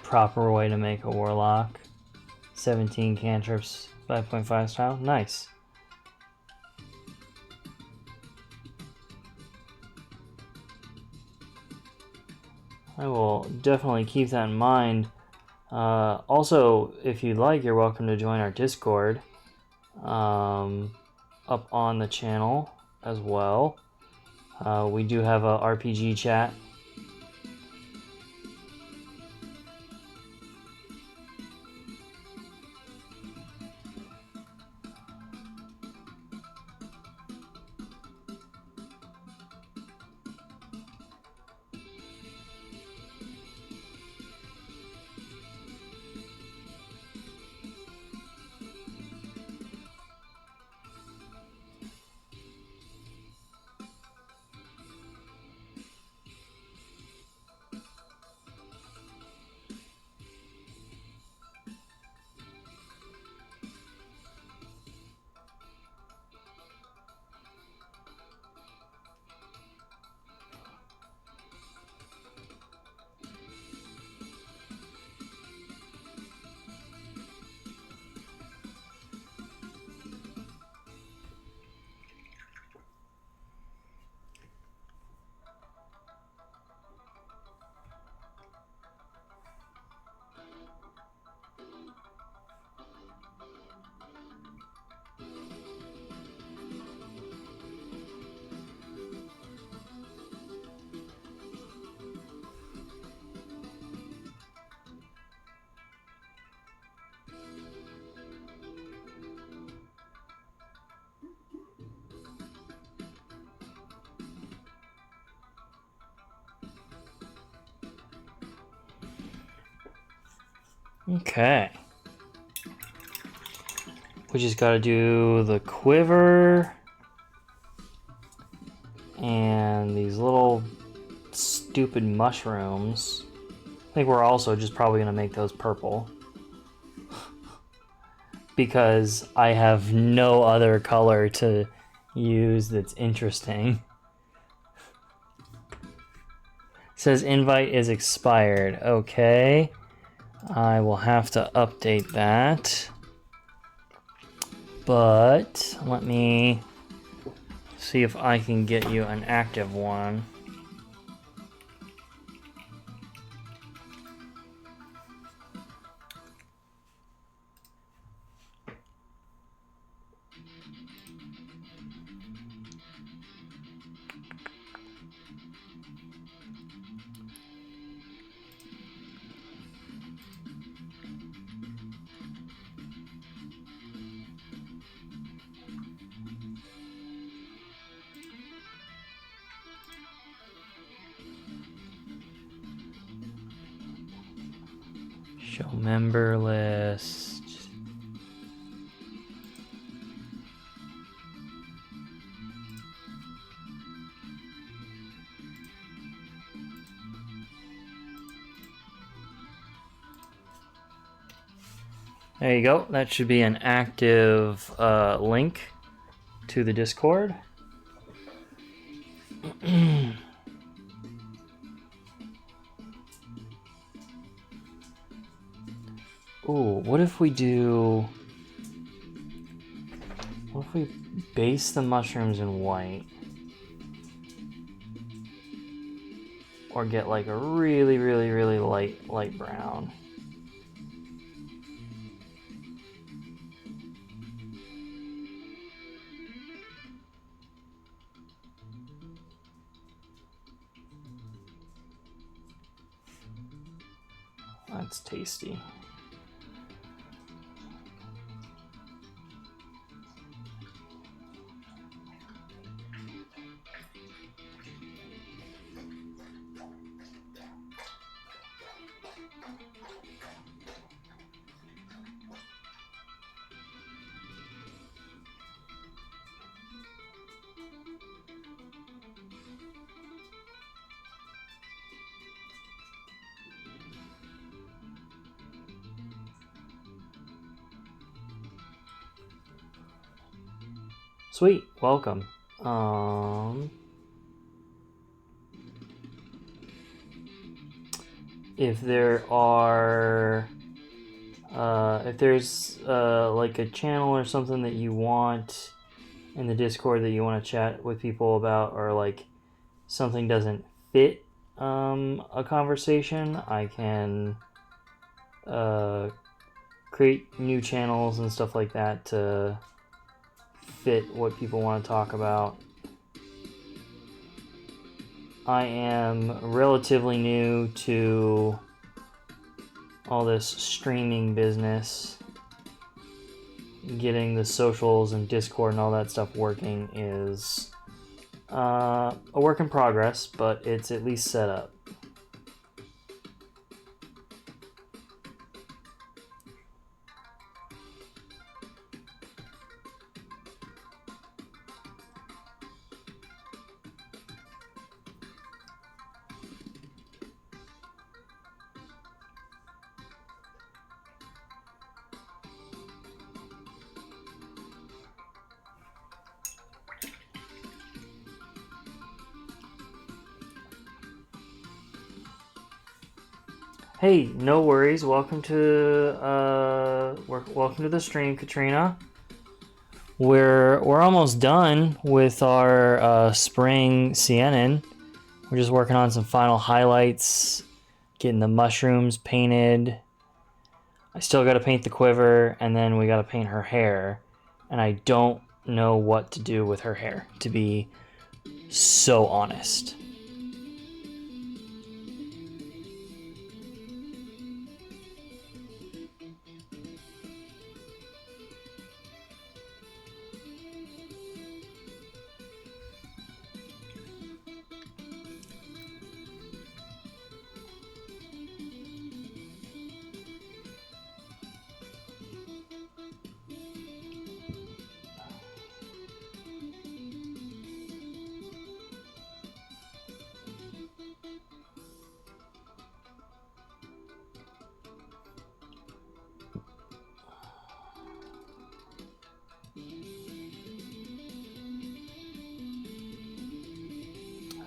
Proper way to make a warlock. 17 cantrips, 5.5 style. Nice. I will definitely keep that in mind. Also, if you'd like, you're welcome to join our Discord up on the channel as well. We do have a RPG chat. Okay. We just got to do the quiver and these little stupid mushrooms. I think we're also just probably going to make those purple because I have no other color to use that's interesting. Says invite is expired. Okay. I will have to update that. But let me see if I can get you an active one. Show member list. There you go. That should be an active link to the Discord. Ooh, what if we base the mushrooms in white? Or get like a really, really, really light brown. That's tasty. Sweet, welcome. If there are, if there's like a channel or something that you want in the Discord that you want to chat with people about, or like something doesn't fit a conversation, I can create new channels and stuff like that to fit what people want to talk about. I am relatively new to all this streaming business. Getting the socials and Discord and all that stuff working is a work in progress, but it's at least set up. Hey, no worries. Welcome to the stream, Katrina. We're almost done with our spring Syenann. We're just working on some final highlights, getting the mushrooms painted. I still got to paint the quiver, and then we got to paint her hair. And I don't know what to do with her hair, to be so honest.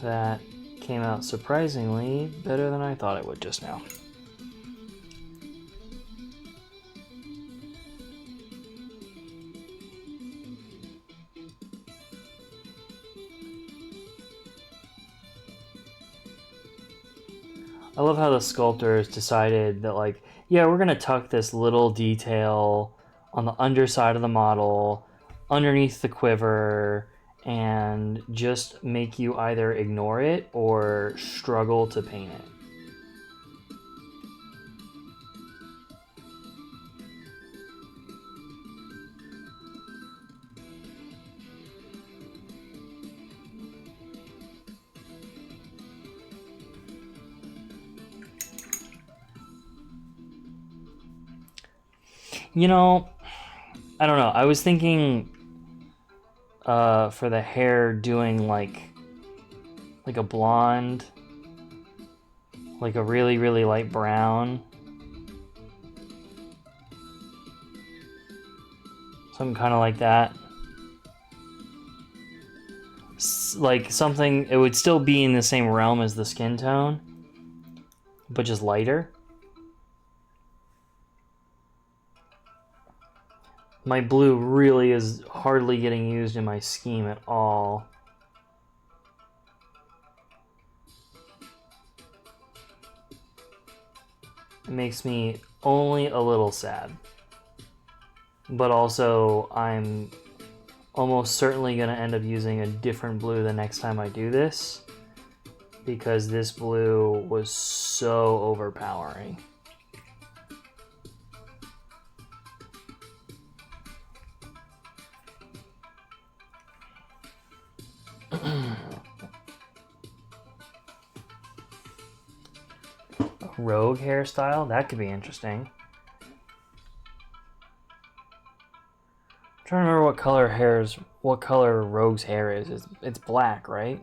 That came out surprisingly better than I thought it would just now. I love how the sculptors decided that, like, yeah, we're gonna tuck this little detail on the underside of the model, underneath the quiver, and just make you either ignore it or struggle to paint it. You know, I don't know. I was thinking for the hair doing like a blonde, like a really, really light brown. Something kind of like that. Like something, it would still be in the same realm as the skin tone, but just lighter. My blue really is hardly getting used in my scheme at all. It makes me only a little sad. But also, I'm almost certainly going to end up using a different blue the next time I do this, because this blue was so overpowering. Rogue hairstyle, that could be interesting. I'm trying to remember what color Rogue's hair is. It's black, right?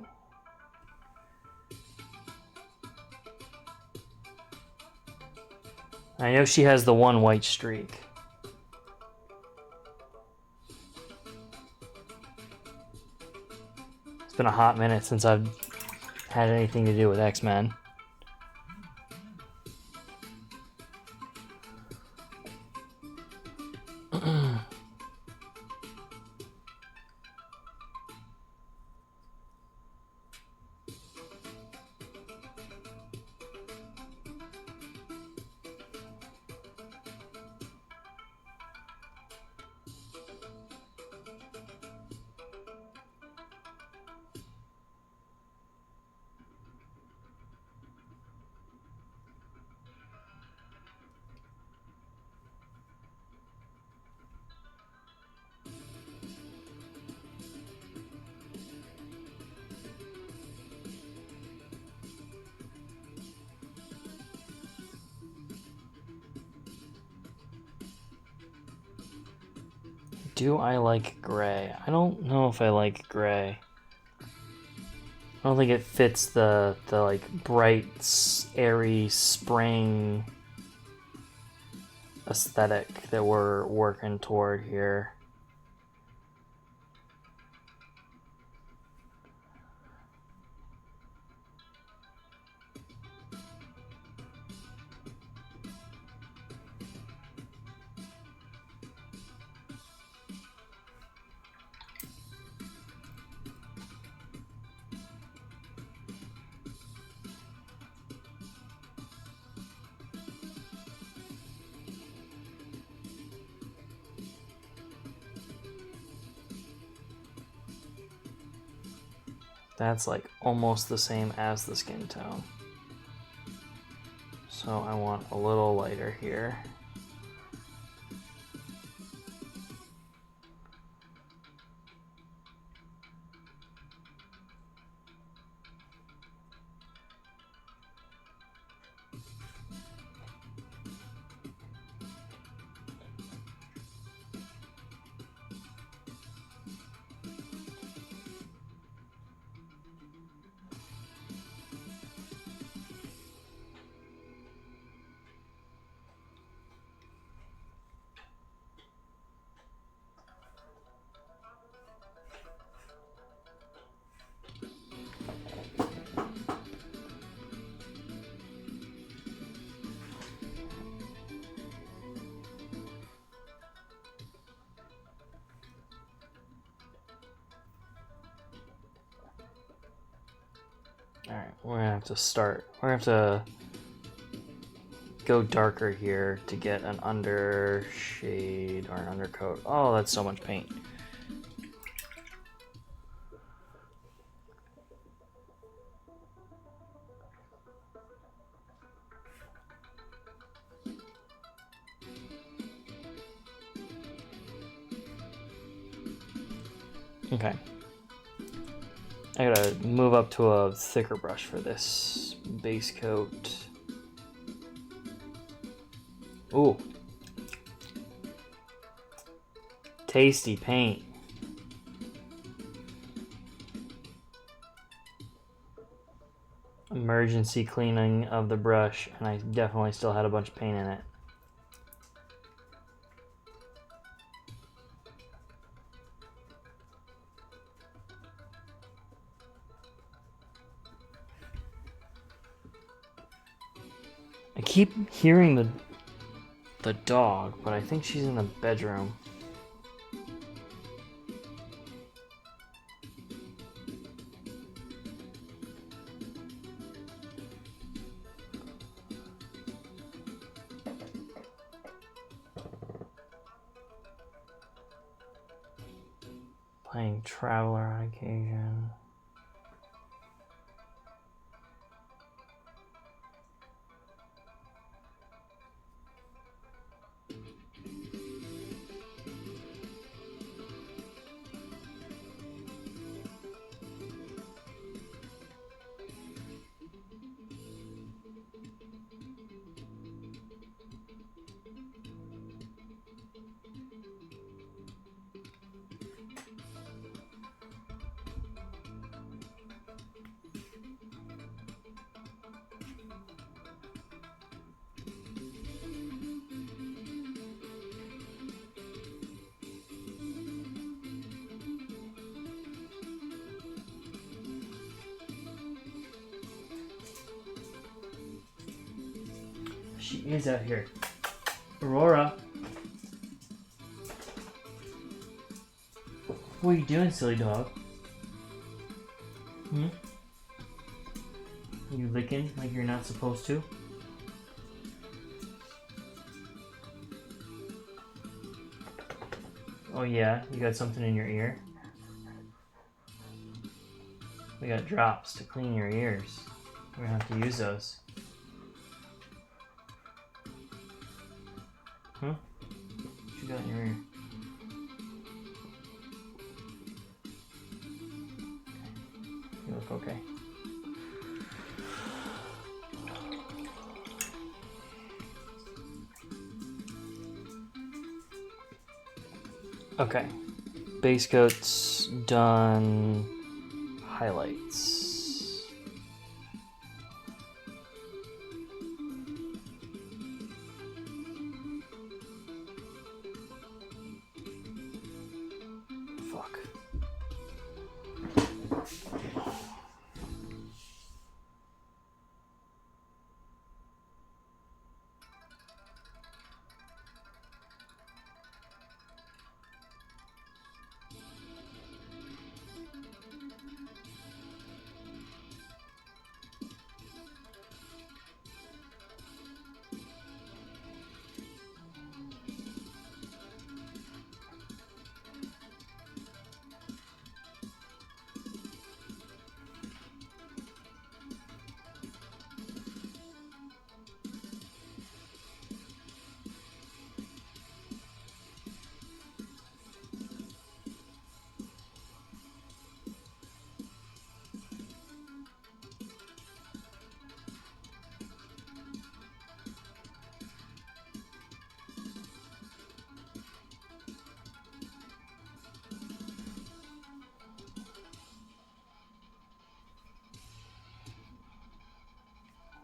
I know she has the one white streak. It's been a hot minute since I've had anything to do with X-Men. Do I like gray? I don't know if I like gray. I don't think it fits the like bright, airy spring aesthetic that we're working toward here. That's like almost the same as the skin tone. So I want a little lighter here. we're gonna have to start. We're gonna have to go darker here to get an under shade or an undercoat. Oh, that's so much paint. Okay. I gotta move up to a thicker brush for this base coat. Ooh. Tasty paint. Emergency cleaning of the brush, and I definitely still had a bunch of paint in it. I keep hearing the dog, but I think she's in the bedroom. Playing Traveler on occasion. She is out here. Aurora. What are you doing, silly dog? Hmm? You licking like you're not supposed to? Oh yeah, you got something in your ear? We got drops to clean your ears. We're gonna have to use those. Huh? What you got in your ear? You look okay. Okay. Base coat's done. Highlights. Fuck.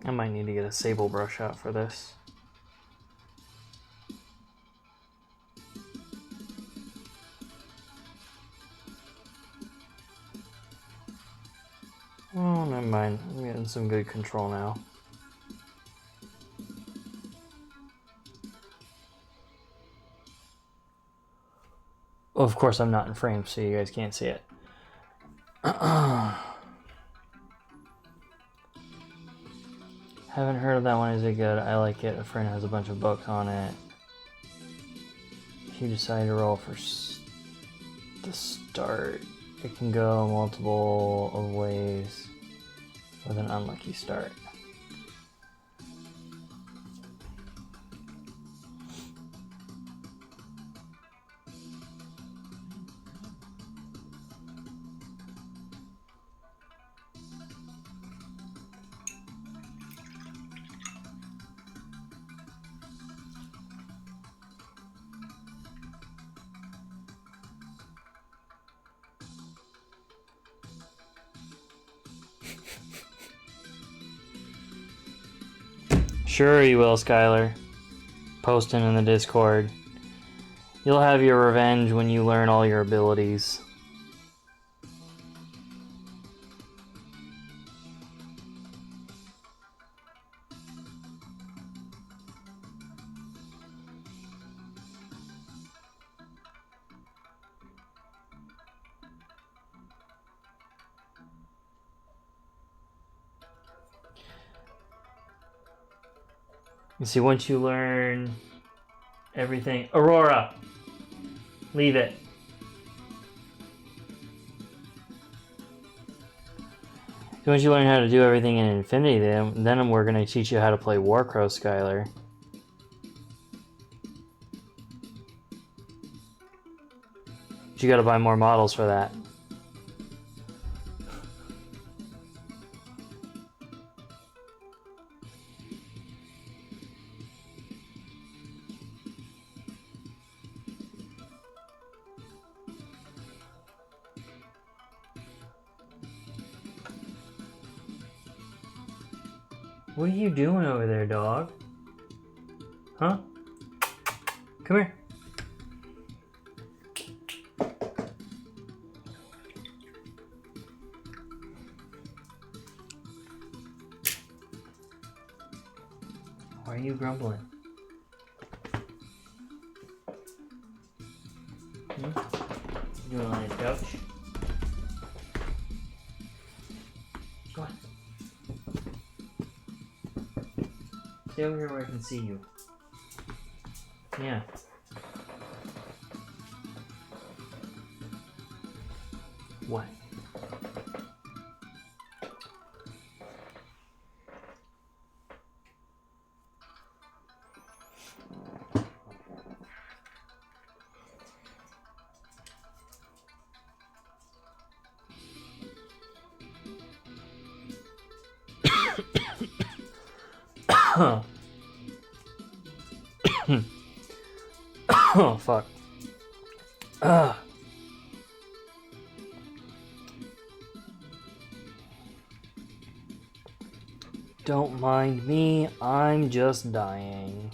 I might need to get a sable brush out for this. Oh, never mind. I'm getting some good control now. Well, of course, I'm not in frame, so you guys can't see it. Haven't heard of that one. Is it good? I like it. A friend has a bunch of books on it. If you decide to roll for the start, it can go multiple of ways with an unlucky start. Sure you will, Skylar. Posting in the Discord. You'll have your revenge when you learn all your abilities. You see, once you learn everything... Aurora! Leave it. So once you learn how to do everything in Infinity, then we're going to teach you how to play Warcrow, Skylar. But you got to buy more models for that. What are you doing over there, dog? Huh? Come here. Why are you grumbling? You doing on the couch? Go on. Stay over here where I can see you. Yeah. What? Oh, fuck. Don't mind me, I'm just dying.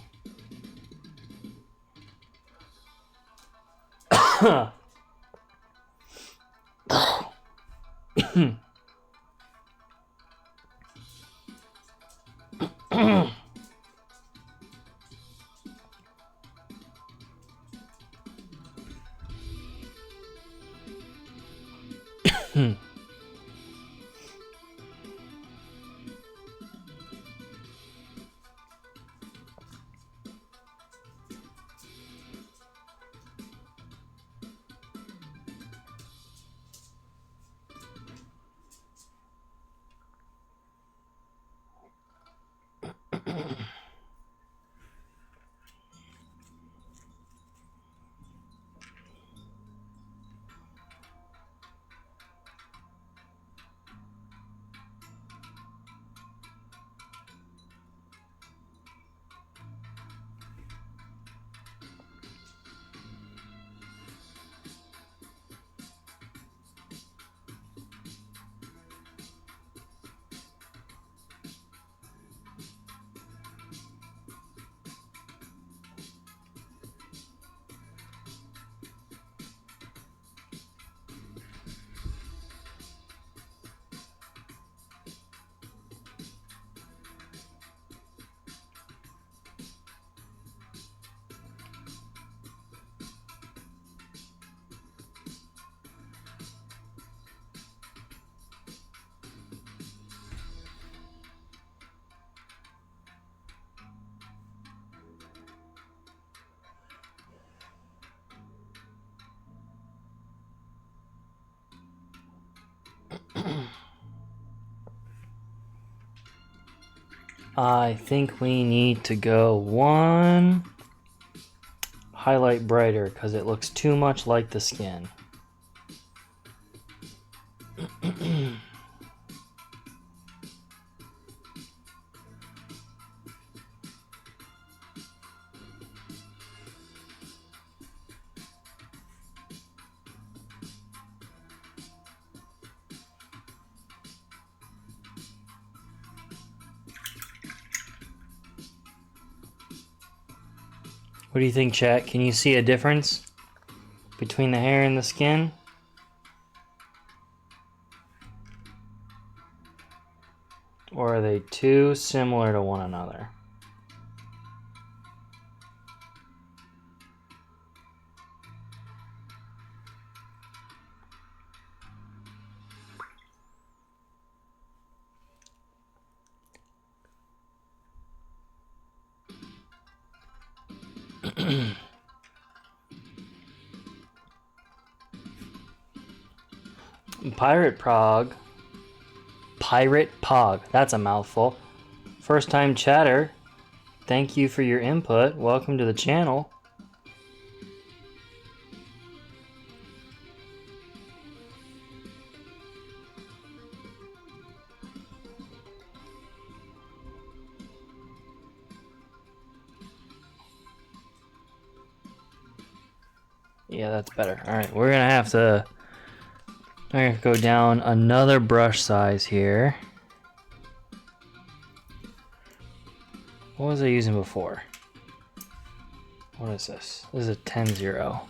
I think we need to go one highlight brighter because it looks too much like the skin. What do you think, chat? Can you see a difference between the hair and the skin? Or are they too similar to one another? Pirate Pog, that's a mouthful. First time chatter, thank you for your input. Welcome to the channel. Yeah, that's better. Alright, we're gonna have to go down another brush size here. What was I using before? What is this? This is a 10-0.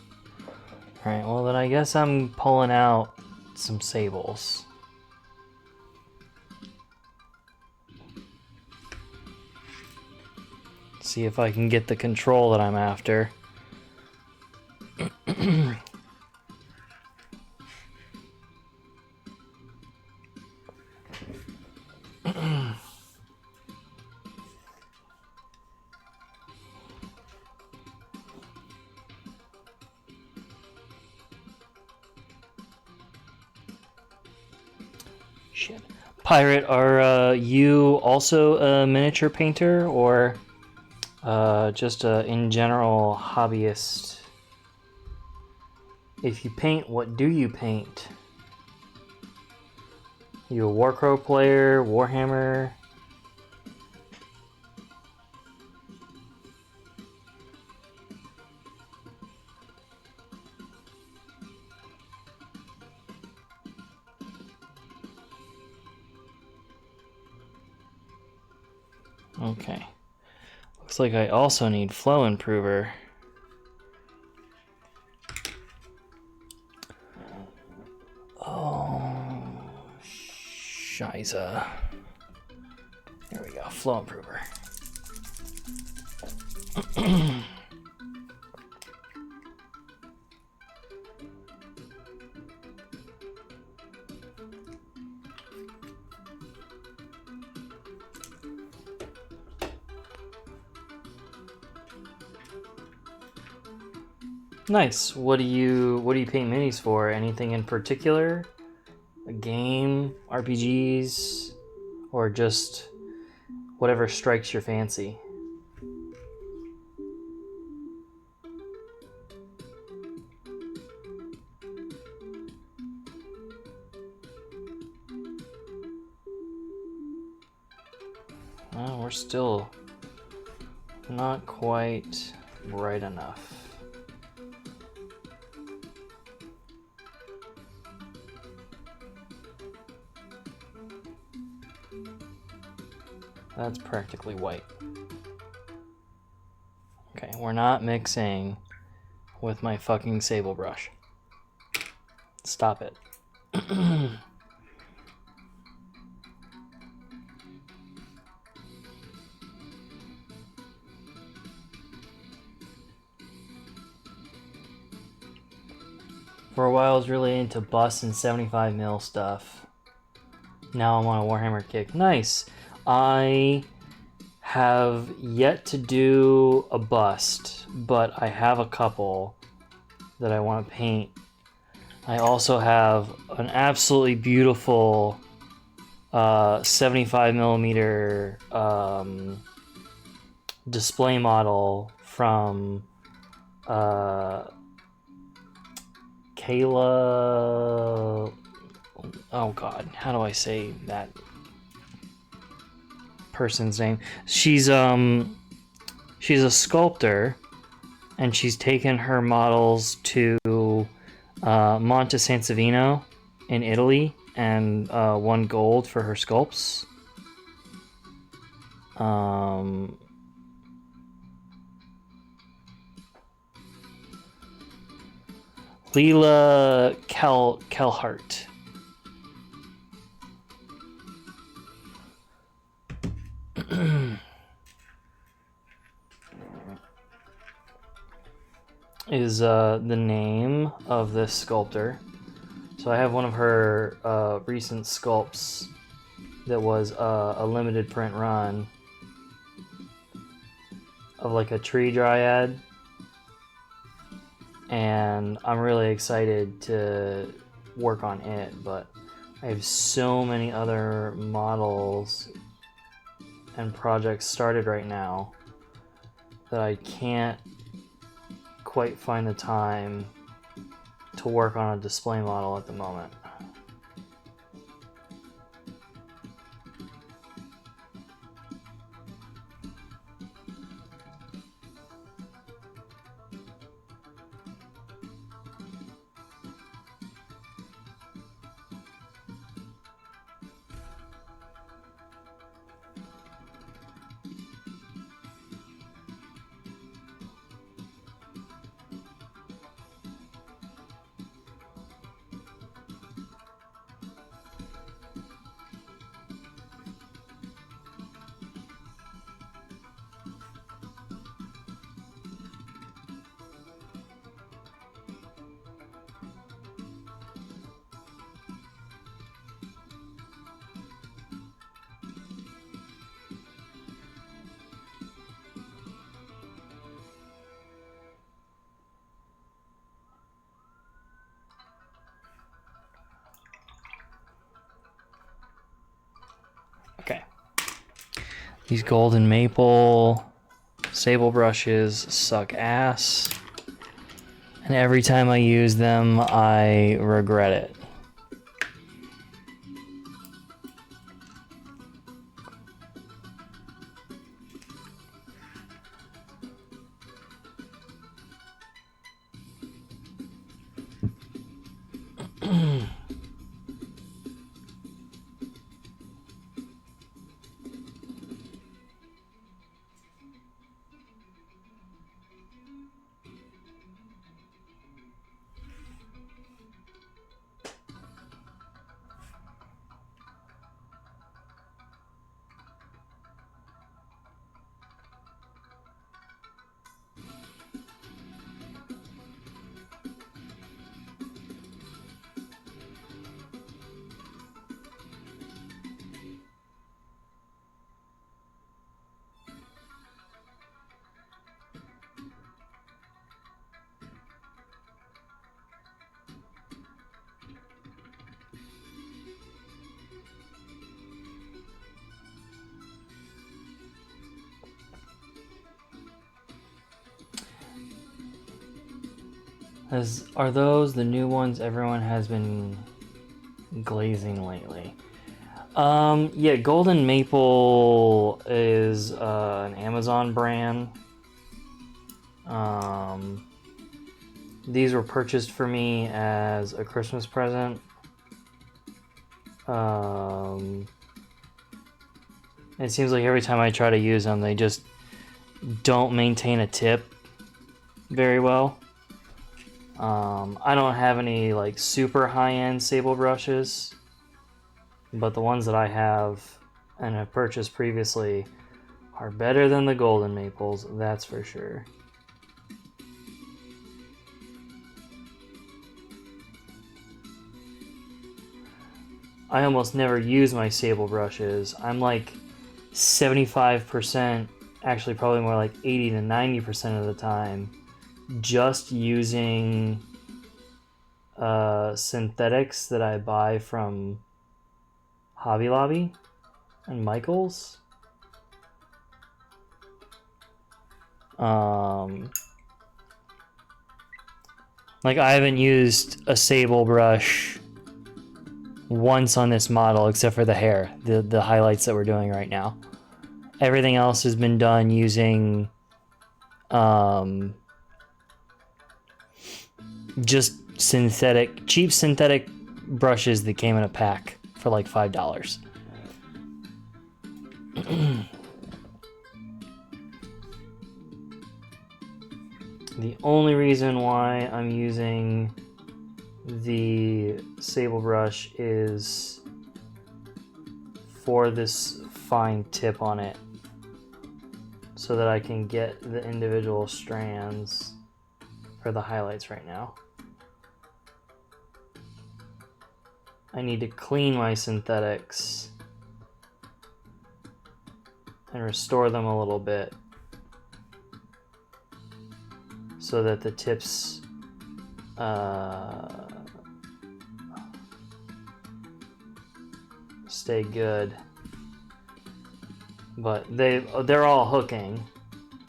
Alright, well then I guess I'm pulling out some sables. See if I can get the control that I'm after. Shit. Pirate, are you also a miniature painter or just a in general hobbyist? If you paint, what do you paint? You a Warcrow player, Warhammer? Okay. Looks like I also need flow improver. Oh, Shiza. There we go, flow improver. Nice. What do you paint minis for? Anything in particular? A game, RPGs, or just whatever strikes your fancy? Well, we're still not quite bright enough. That's practically white. Okay, we're not mixing with my fucking sable brush. Stop it. For a while I was really into bust and 75mm stuff. Now I'm on a Warhammer kick. Nice. I have yet to do a bust, but I have a couple that I want to paint. I also have an absolutely beautiful 75 millimeter display model from Kayla. Oh God, how do I say that person's name? She's a sculptor, and she's taken her models to Monte San Savino in Italy and won gold for her sculpts. Leela Kelhart. is the name of this sculptor. So I have one of her recent sculpts that was a limited print run of like a tree dryad, and I'm really excited to work on it, but I have so many other models and projects started right now that I can't quite find the time to work on a display model at the moment. Okay. These golden maple sable brushes suck ass, and every time I use them, I regret it. Are those the new ones everyone has been glazing lately? Yeah, Golden Maple is an Amazon brand. These were purchased for me as a Christmas present. It seems like every time I try to use them, they just don't maintain a tip very well. I don't have any like super high-end sable brushes, but the ones that I have and have purchased previously are better than the Golden Maples, that's for sure. I almost never use my sable brushes. I'm like 75%, actually probably more like 80 to 90% of the time, just using synthetics that I buy from Hobby Lobby and Michaels. Like, I haven't used a sable brush once on this model except for the hair, the highlights that we're doing right now. Everything else has been done using just cheap synthetic brushes that came in a pack for like $5. The only reason why I'm using the sable brush is for this fine tip on it, so that I can get the individual strands for the highlights right now. I need to clean my synthetics and restore them a little bit so that the tips stay good. But they're all hooking,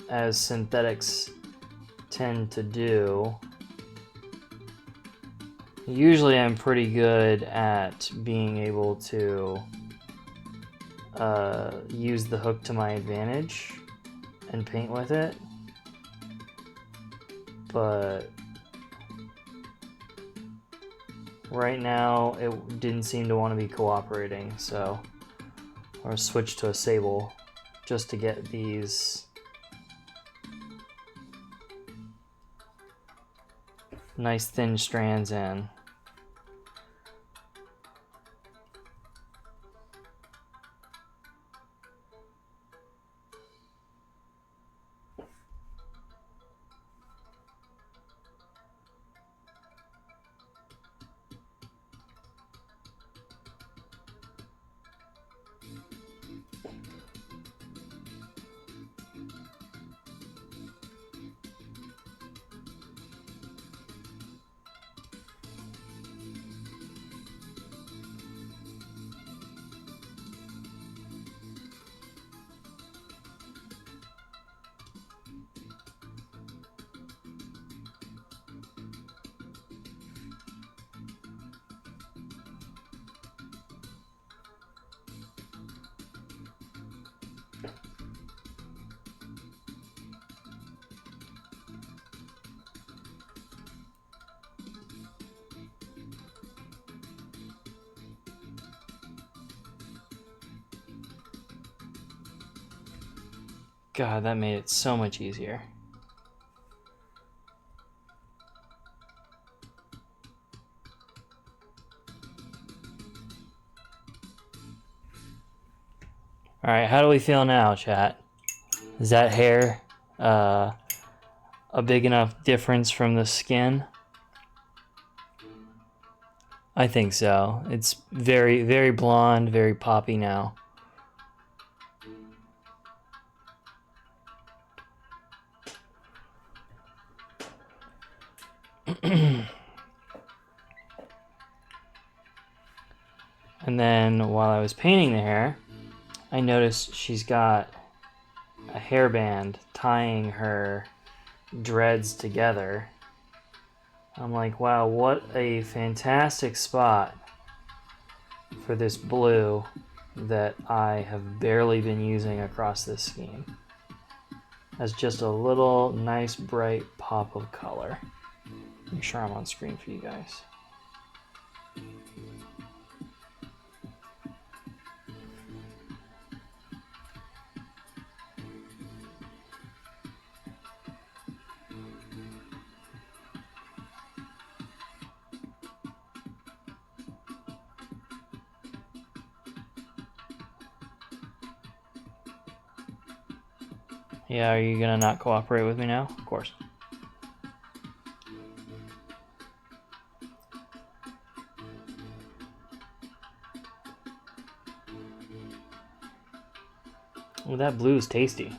as synthetics tend to do. Usually I'm pretty good at being able to use the hook to my advantage and paint with it, but right now it didn't seem to want to be cooperating, so I'll switch to a sable just to get these nice thin strands in. God, that made it so much easier. All right, how do we feel now, chat? Is that hair a big enough difference from the skin? I think so. It's very, very blonde, very poppy now. And then while I was painting the hair, I noticed she's got a hairband tying her dreads together. I'm like, wow, what a fantastic spot for this blue that I have barely been using across this scheme. As just a little nice bright pop of color. Make sure I'm on screen for you guys. Yeah, are you gonna not cooperate with me now? Of course. Well, that blue is tasty.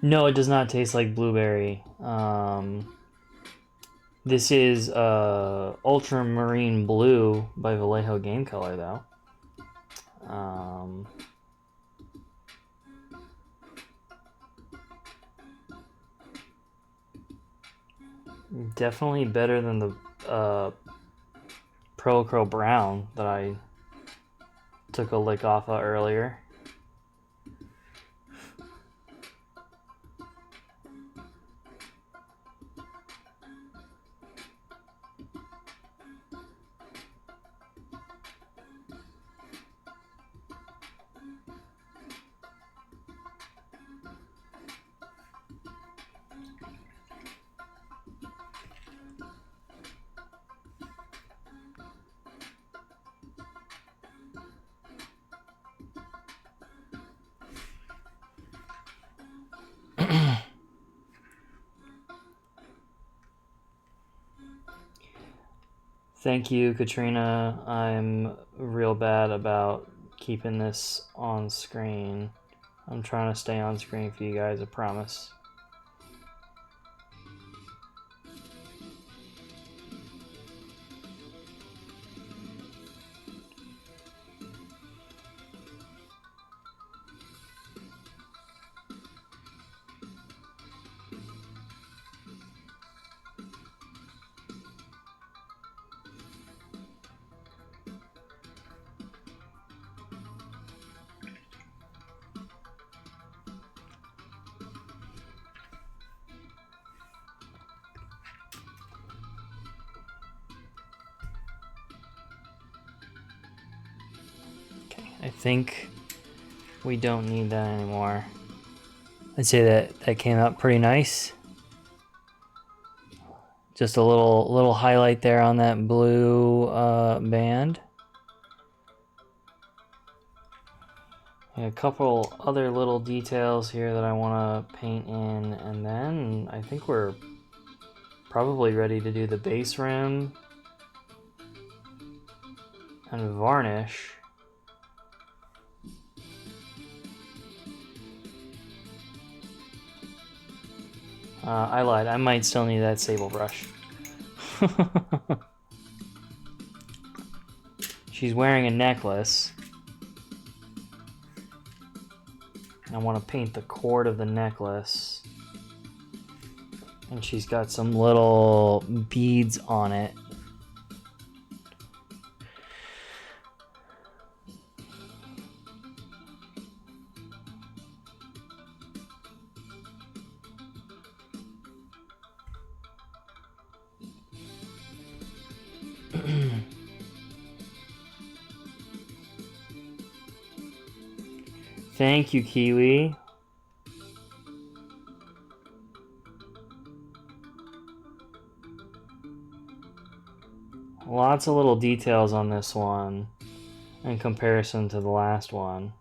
No, it does not taste like blueberry. This is Ultramarine Blue by Vallejo Game Color, though. Definitely better than the Pearl Crow Brown that I took a lick off of earlier. Thank you, Katrina. I'm real bad about keeping this on screen. I'm trying to stay on screen for you guys, I promise. I think we don't need that anymore. I'd say that came out pretty nice. Just a little highlight there on that blue band. And a couple other little details here that I want to paint in, and then I think we're probably ready to do the base rim and varnish. I lied. I might still need that sable brush. She's wearing a necklace. I want to paint the cord of the necklace. And she's got some little beads on it. Thank you, Kiwi. Lots of little details on this one in comparison to the last one.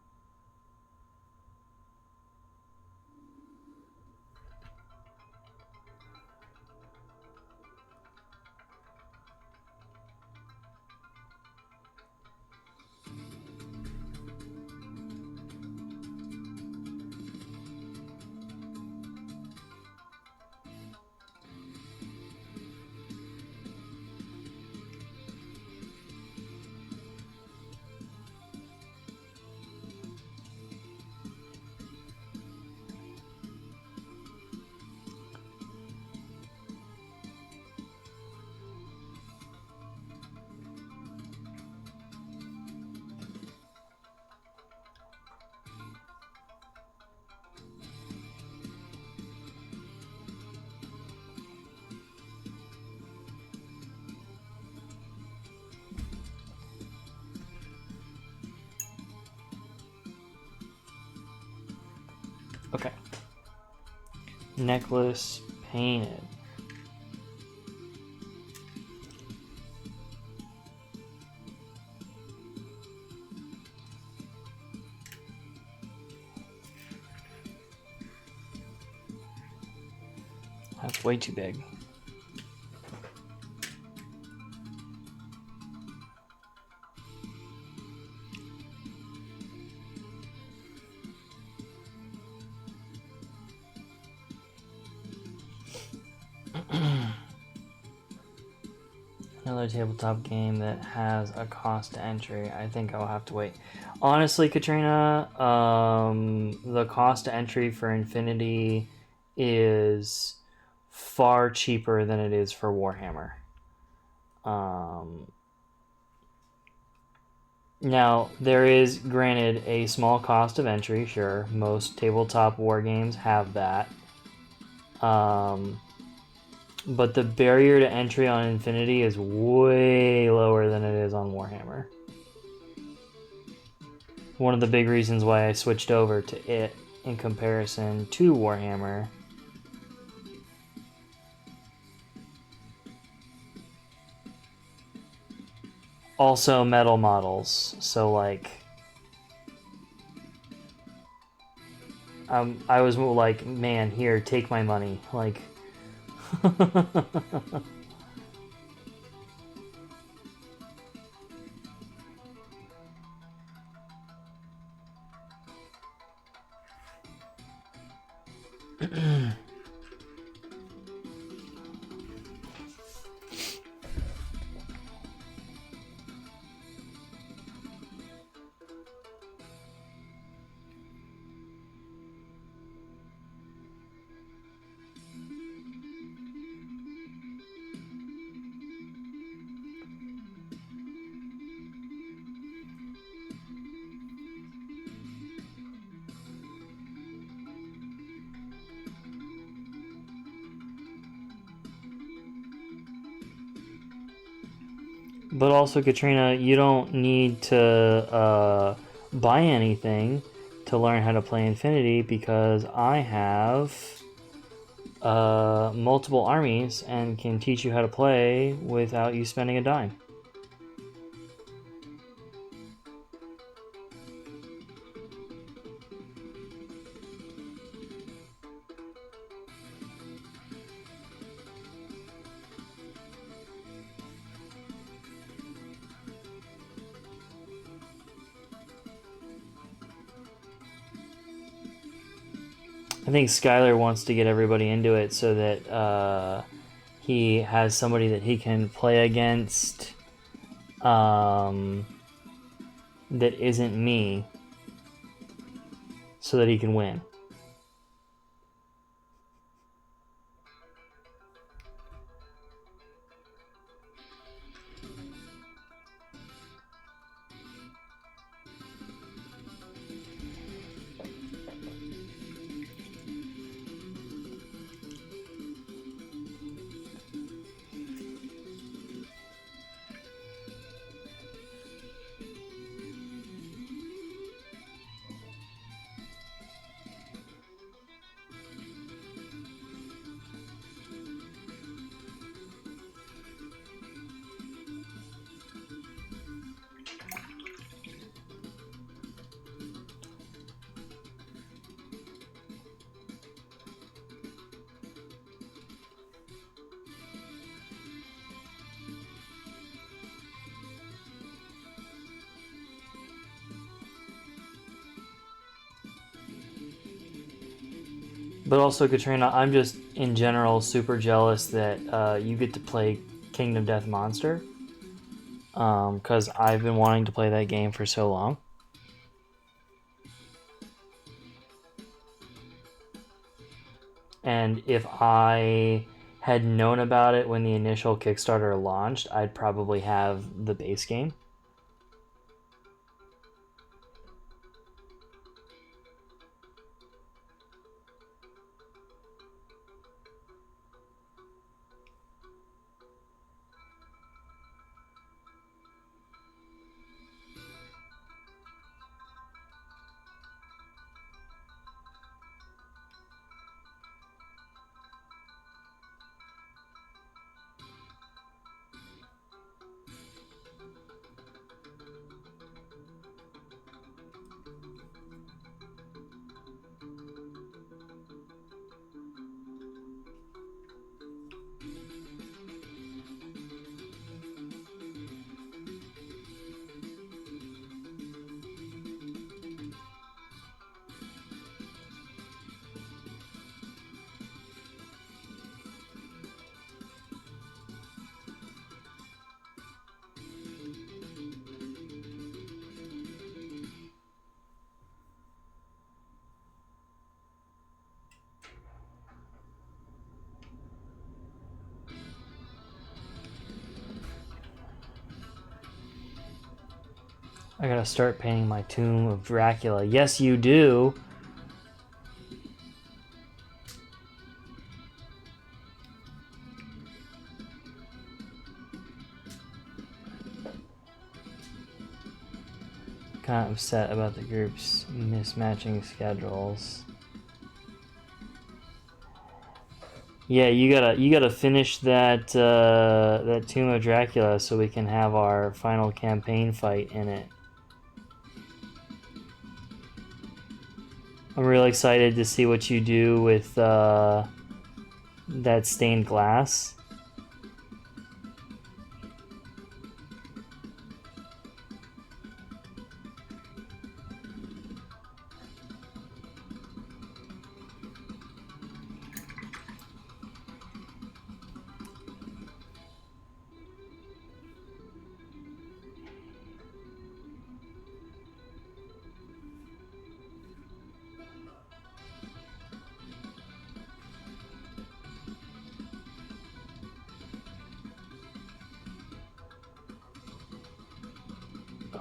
Okay. Necklace painted. That's way too big. Another tabletop game that has a cost to entry. I think I'll have to wait. Honestly, Katrina, the cost to entry for Infinity is far cheaper than it is for Warhammer. Now, there is, granted, a small cost of entry, sure. Most tabletop war games have that. But the barrier to entry on Infinity is way lower than it is on Warhammer. One of the big reasons why I switched over to it in comparison to Warhammer. Also metal models, so like I was like, man, here, take my money, like. But also, Katrina, you don't need to buy anything to learn how to play Infinity, because I have multiple armies and can teach you how to play without you spending a dime. I think Skylar wants to get everybody into it so that he has somebody that he can play against that isn't me, so that he can win. But also, Katrina, I'm just in general super jealous that you get to play Kingdom Death Monster, because I've been wanting to play that game for so long. And if I had known about it when the initial Kickstarter launched, I'd probably have the base game. I gotta start painting my Tomb of Dracula. Yes, you do. Kind of upset about the group's mismatching schedules. Yeah, you gotta finish that that Tomb of Dracula so we can have our final campaign fight in it. I'm really excited to see what you do with that stained glass.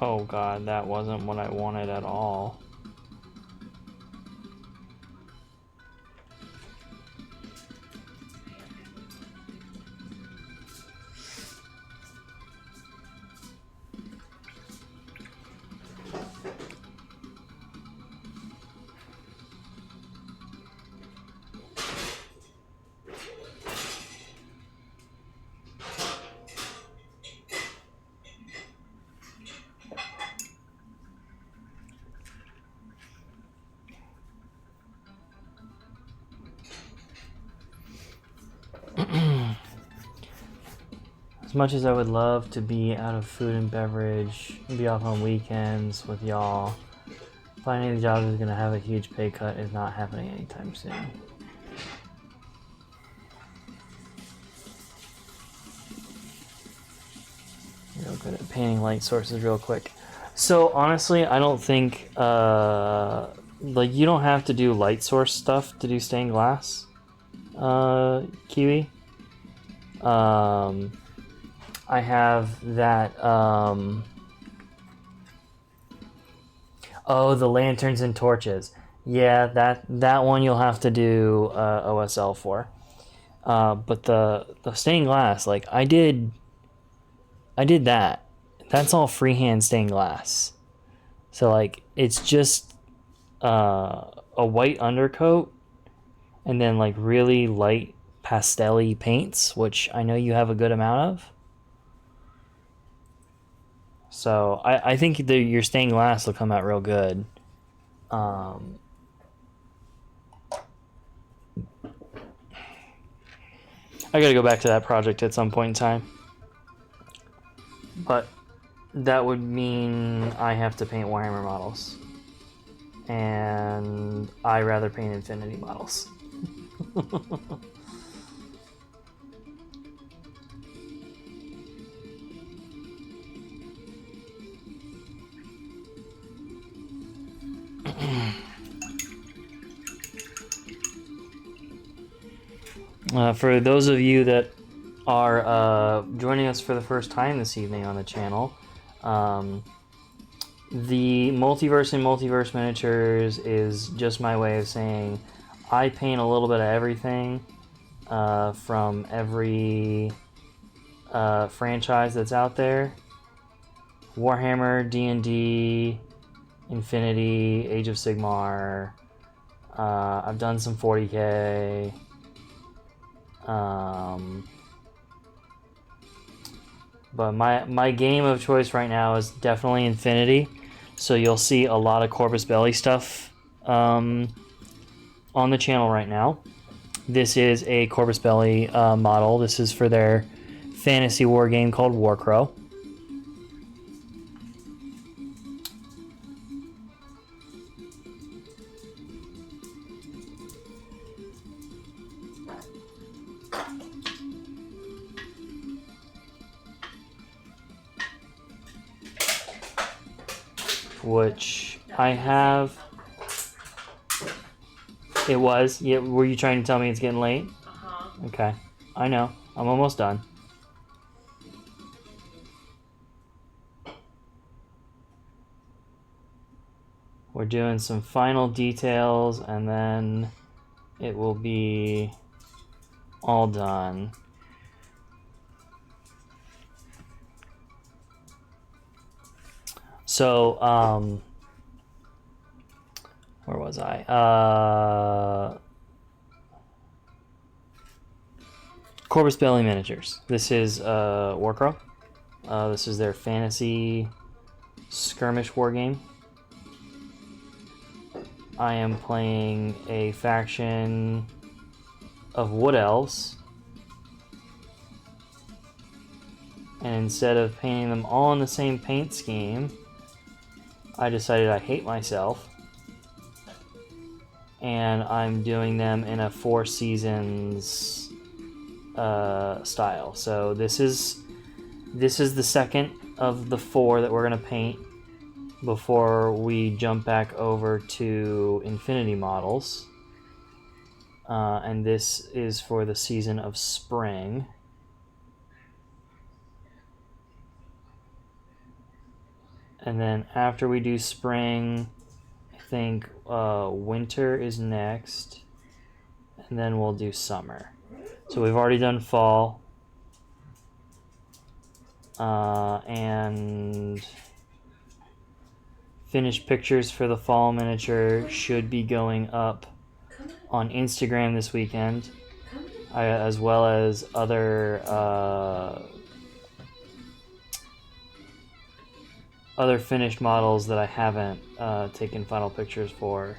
Oh god, that wasn't what I wanted at all. As much as I would love to be out of food and beverage, be off on weekends with y'all, finding a job is going to have a huge pay cut is not happening anytime soon. Real good at painting light sources real quick. So honestly, I don't think like you don't have to do light source stuff to do stained glass, Kiwi. I have that oh, the lanterns and torches. Yeah, that one you'll have to do OSL for. But the stained glass, like I did that. That's all freehand stained glass. So like it's just a white undercoat and then like really light pastel-y paints, which I know you have a good amount of. So I think your stained glass will come out real good. I gotta go back to that project at some point in time. But that would mean I have to paint Warhammer models. And I rather paint Infinity models. For those of you that are joining us for the first time this evening on the channel, the Multiverse and Multiverse Miniatures is just my way of saying I paint a little bit of everything from every franchise that's out there. Warhammer, D&D, Infinity, Age of Sigmar. I've done some 40k. But my game of choice right now is definitely Infinity. So you'll see a lot of Corpus Belli stuff on the channel right now. This is a Corpus Belli model. This is for their fantasy war game called Warcrow. Which I have. It was. Yeah, were you trying to tell me it's getting late? Uh-huh. Okay. I know. I'm almost done. We're doing some final details and then it will be all done. So, where was I? Corvus Belli Miniatures. This is Warcrow. This is their fantasy skirmish war game. I am playing a faction of Wood Elves. And instead of painting them all in the same paint scheme, I decided I hate myself. And I'm doing them in a Four Seasons style. So this is the second of the 4 that we're going to paint before we jump back over to Infinity models. And this is for the season of spring. And then after we do spring, I think winter is next. And then we'll do summer. So we've already done fall. And finished pictures for the fall miniature should be going up on Instagram this weekend, as well as other finished models that I haven't taken final pictures for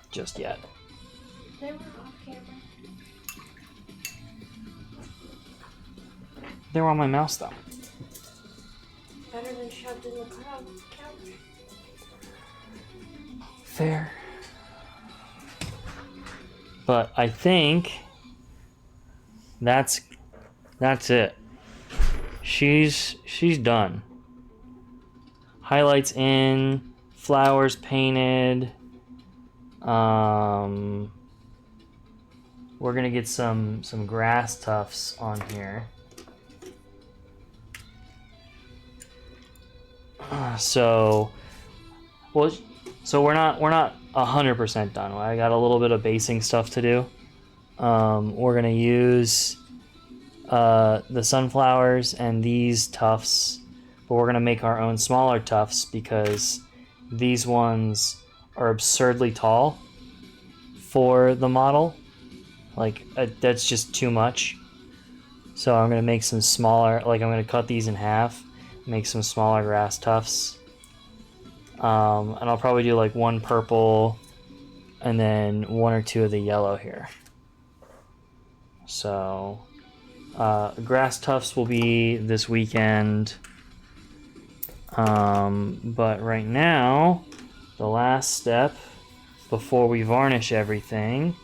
just yet. They were off camera. They were on my mouse though. Better than shoved in the couch. Fair. But I think that's it. She's done. Highlights in, flowers painted. We're gonna get some grass tufts on here. So we're not 100% done. I got a little bit of basing stuff to do. We're gonna use the sunflowers and these tufts, but we're gonna make our own smaller tufts because these ones are absurdly tall for the model. Like that's just too much. So I'm gonna make some smaller. Like I'm gonna cut these in half, make some smaller grass tufts. And I'll probably do like one purple and then 1 or 2 of the yellow here. So grass tufts will be this weekend. But right now, the last step before we varnish everything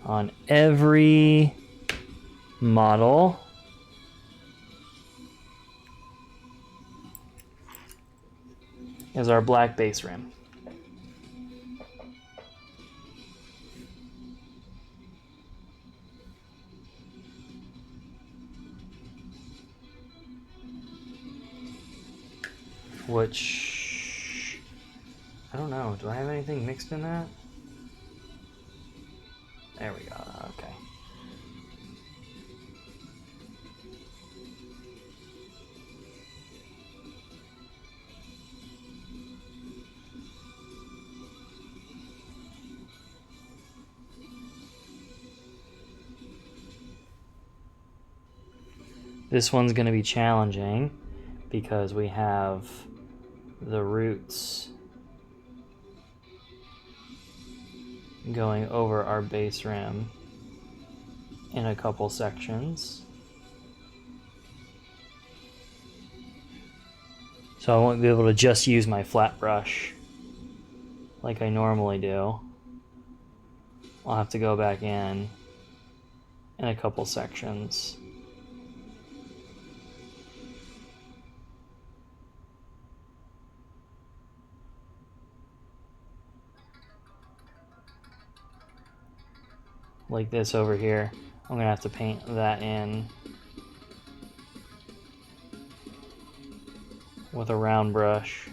on every model is our black base rim. Which, I don't know, do I have anything mixed in that? There we go, okay. This one's going to be challenging because we have the roots going over our base rim in a couple sections. So I won't be able to just use my flat brush like I normally do. I'll have to go back in a couple sections. Like this over here. I'm gonna have to paint that in. with a round brush.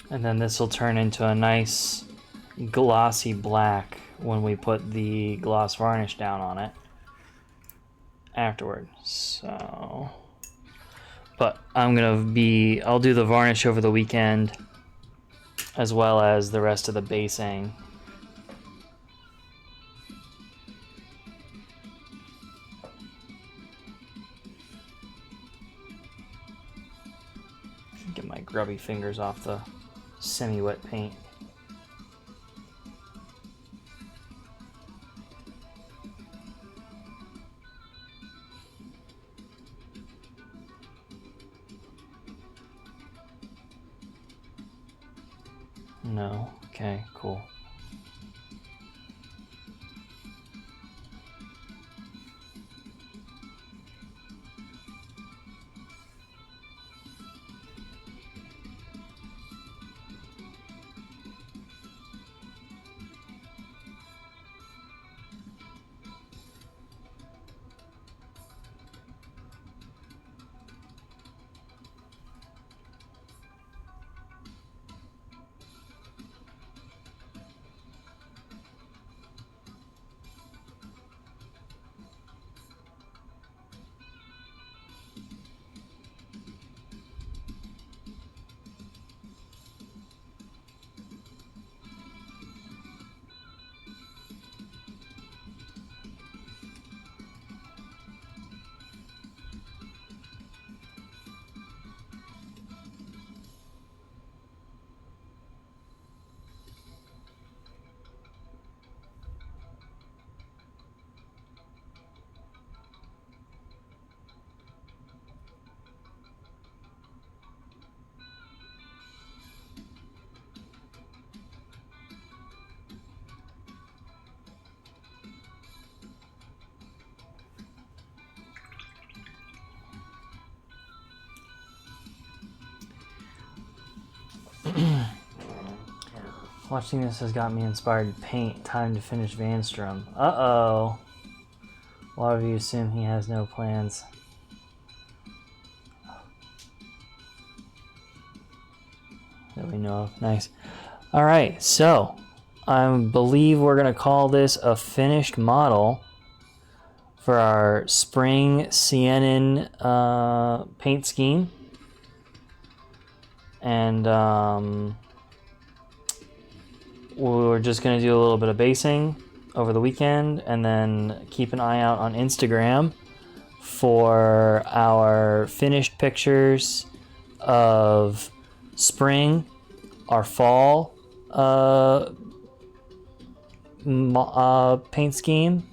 And then this will turn into a nice glossy black when we put the gloss varnish down on it afterward. So, but I'll do the varnish over the weekend as well as the rest of the basing. Get my grubby fingers off the semi-wet paint. No. Okay, cool. Watching this has got me inspired to paint. Time to finish Vanstrom. Uh-oh. A lot of you assume he has no plans. That we know of. Nice. Alright, so I believe we're going to call this a finished model for our spring Syenann paint scheme. And we're just going to do a little bit of basing over the weekend, and then keep an eye out on Instagram for our finished pictures of spring, our fall paint scheme,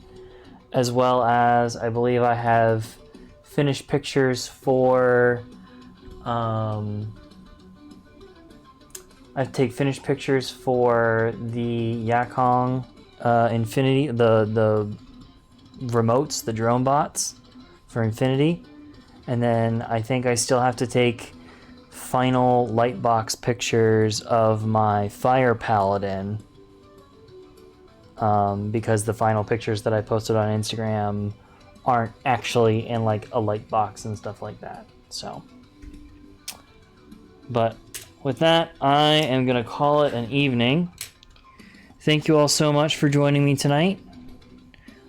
as well as I believe I have finished pictures for I take finished pictures for the Yakong Infinity, the remotes, the drone bots for Infinity, and then I think I still have to take final lightbox pictures of my Fire Paladin, because the final pictures that I posted on Instagram aren't actually in like a light box and stuff like that. So, but with that, I am gonna call it an evening. Thank you all so much for joining me tonight.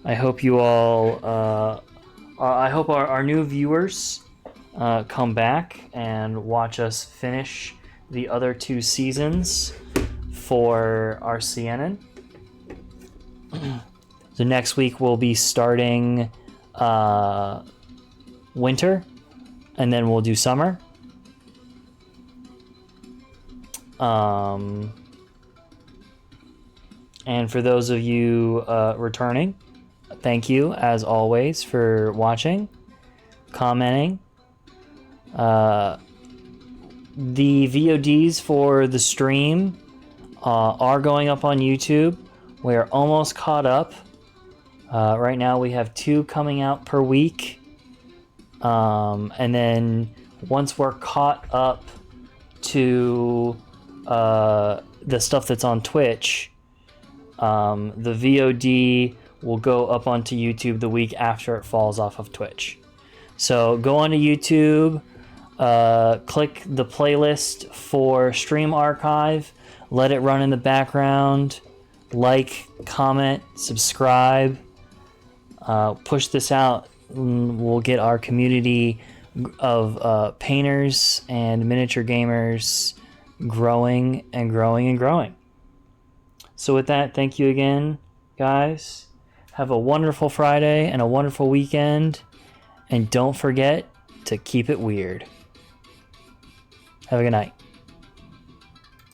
I hope you all I hope our new viewers come back and watch us finish the other 2 seasons for our Syenann. So next week we'll be starting winter, and then we'll do summer. And for those of you returning, thank you as always for watching, commenting. The VODs for the stream are going up on YouTube. We are almost caught up. Right now we have 2 coming out per week. And then once we're caught up to the stuff that's on Twitch, the VOD will go up onto YouTube the week after it falls off of Twitch. So go onto YouTube, click the playlist for Stream Archive, let it run in the background, like, comment, subscribe, push this out. We'll get our community of painters and miniature gamers growing and growing and growing. So with that, thank you again, guys. Have a wonderful Friday and a wonderful weekend. And don't forget to keep it weird. Have a good night.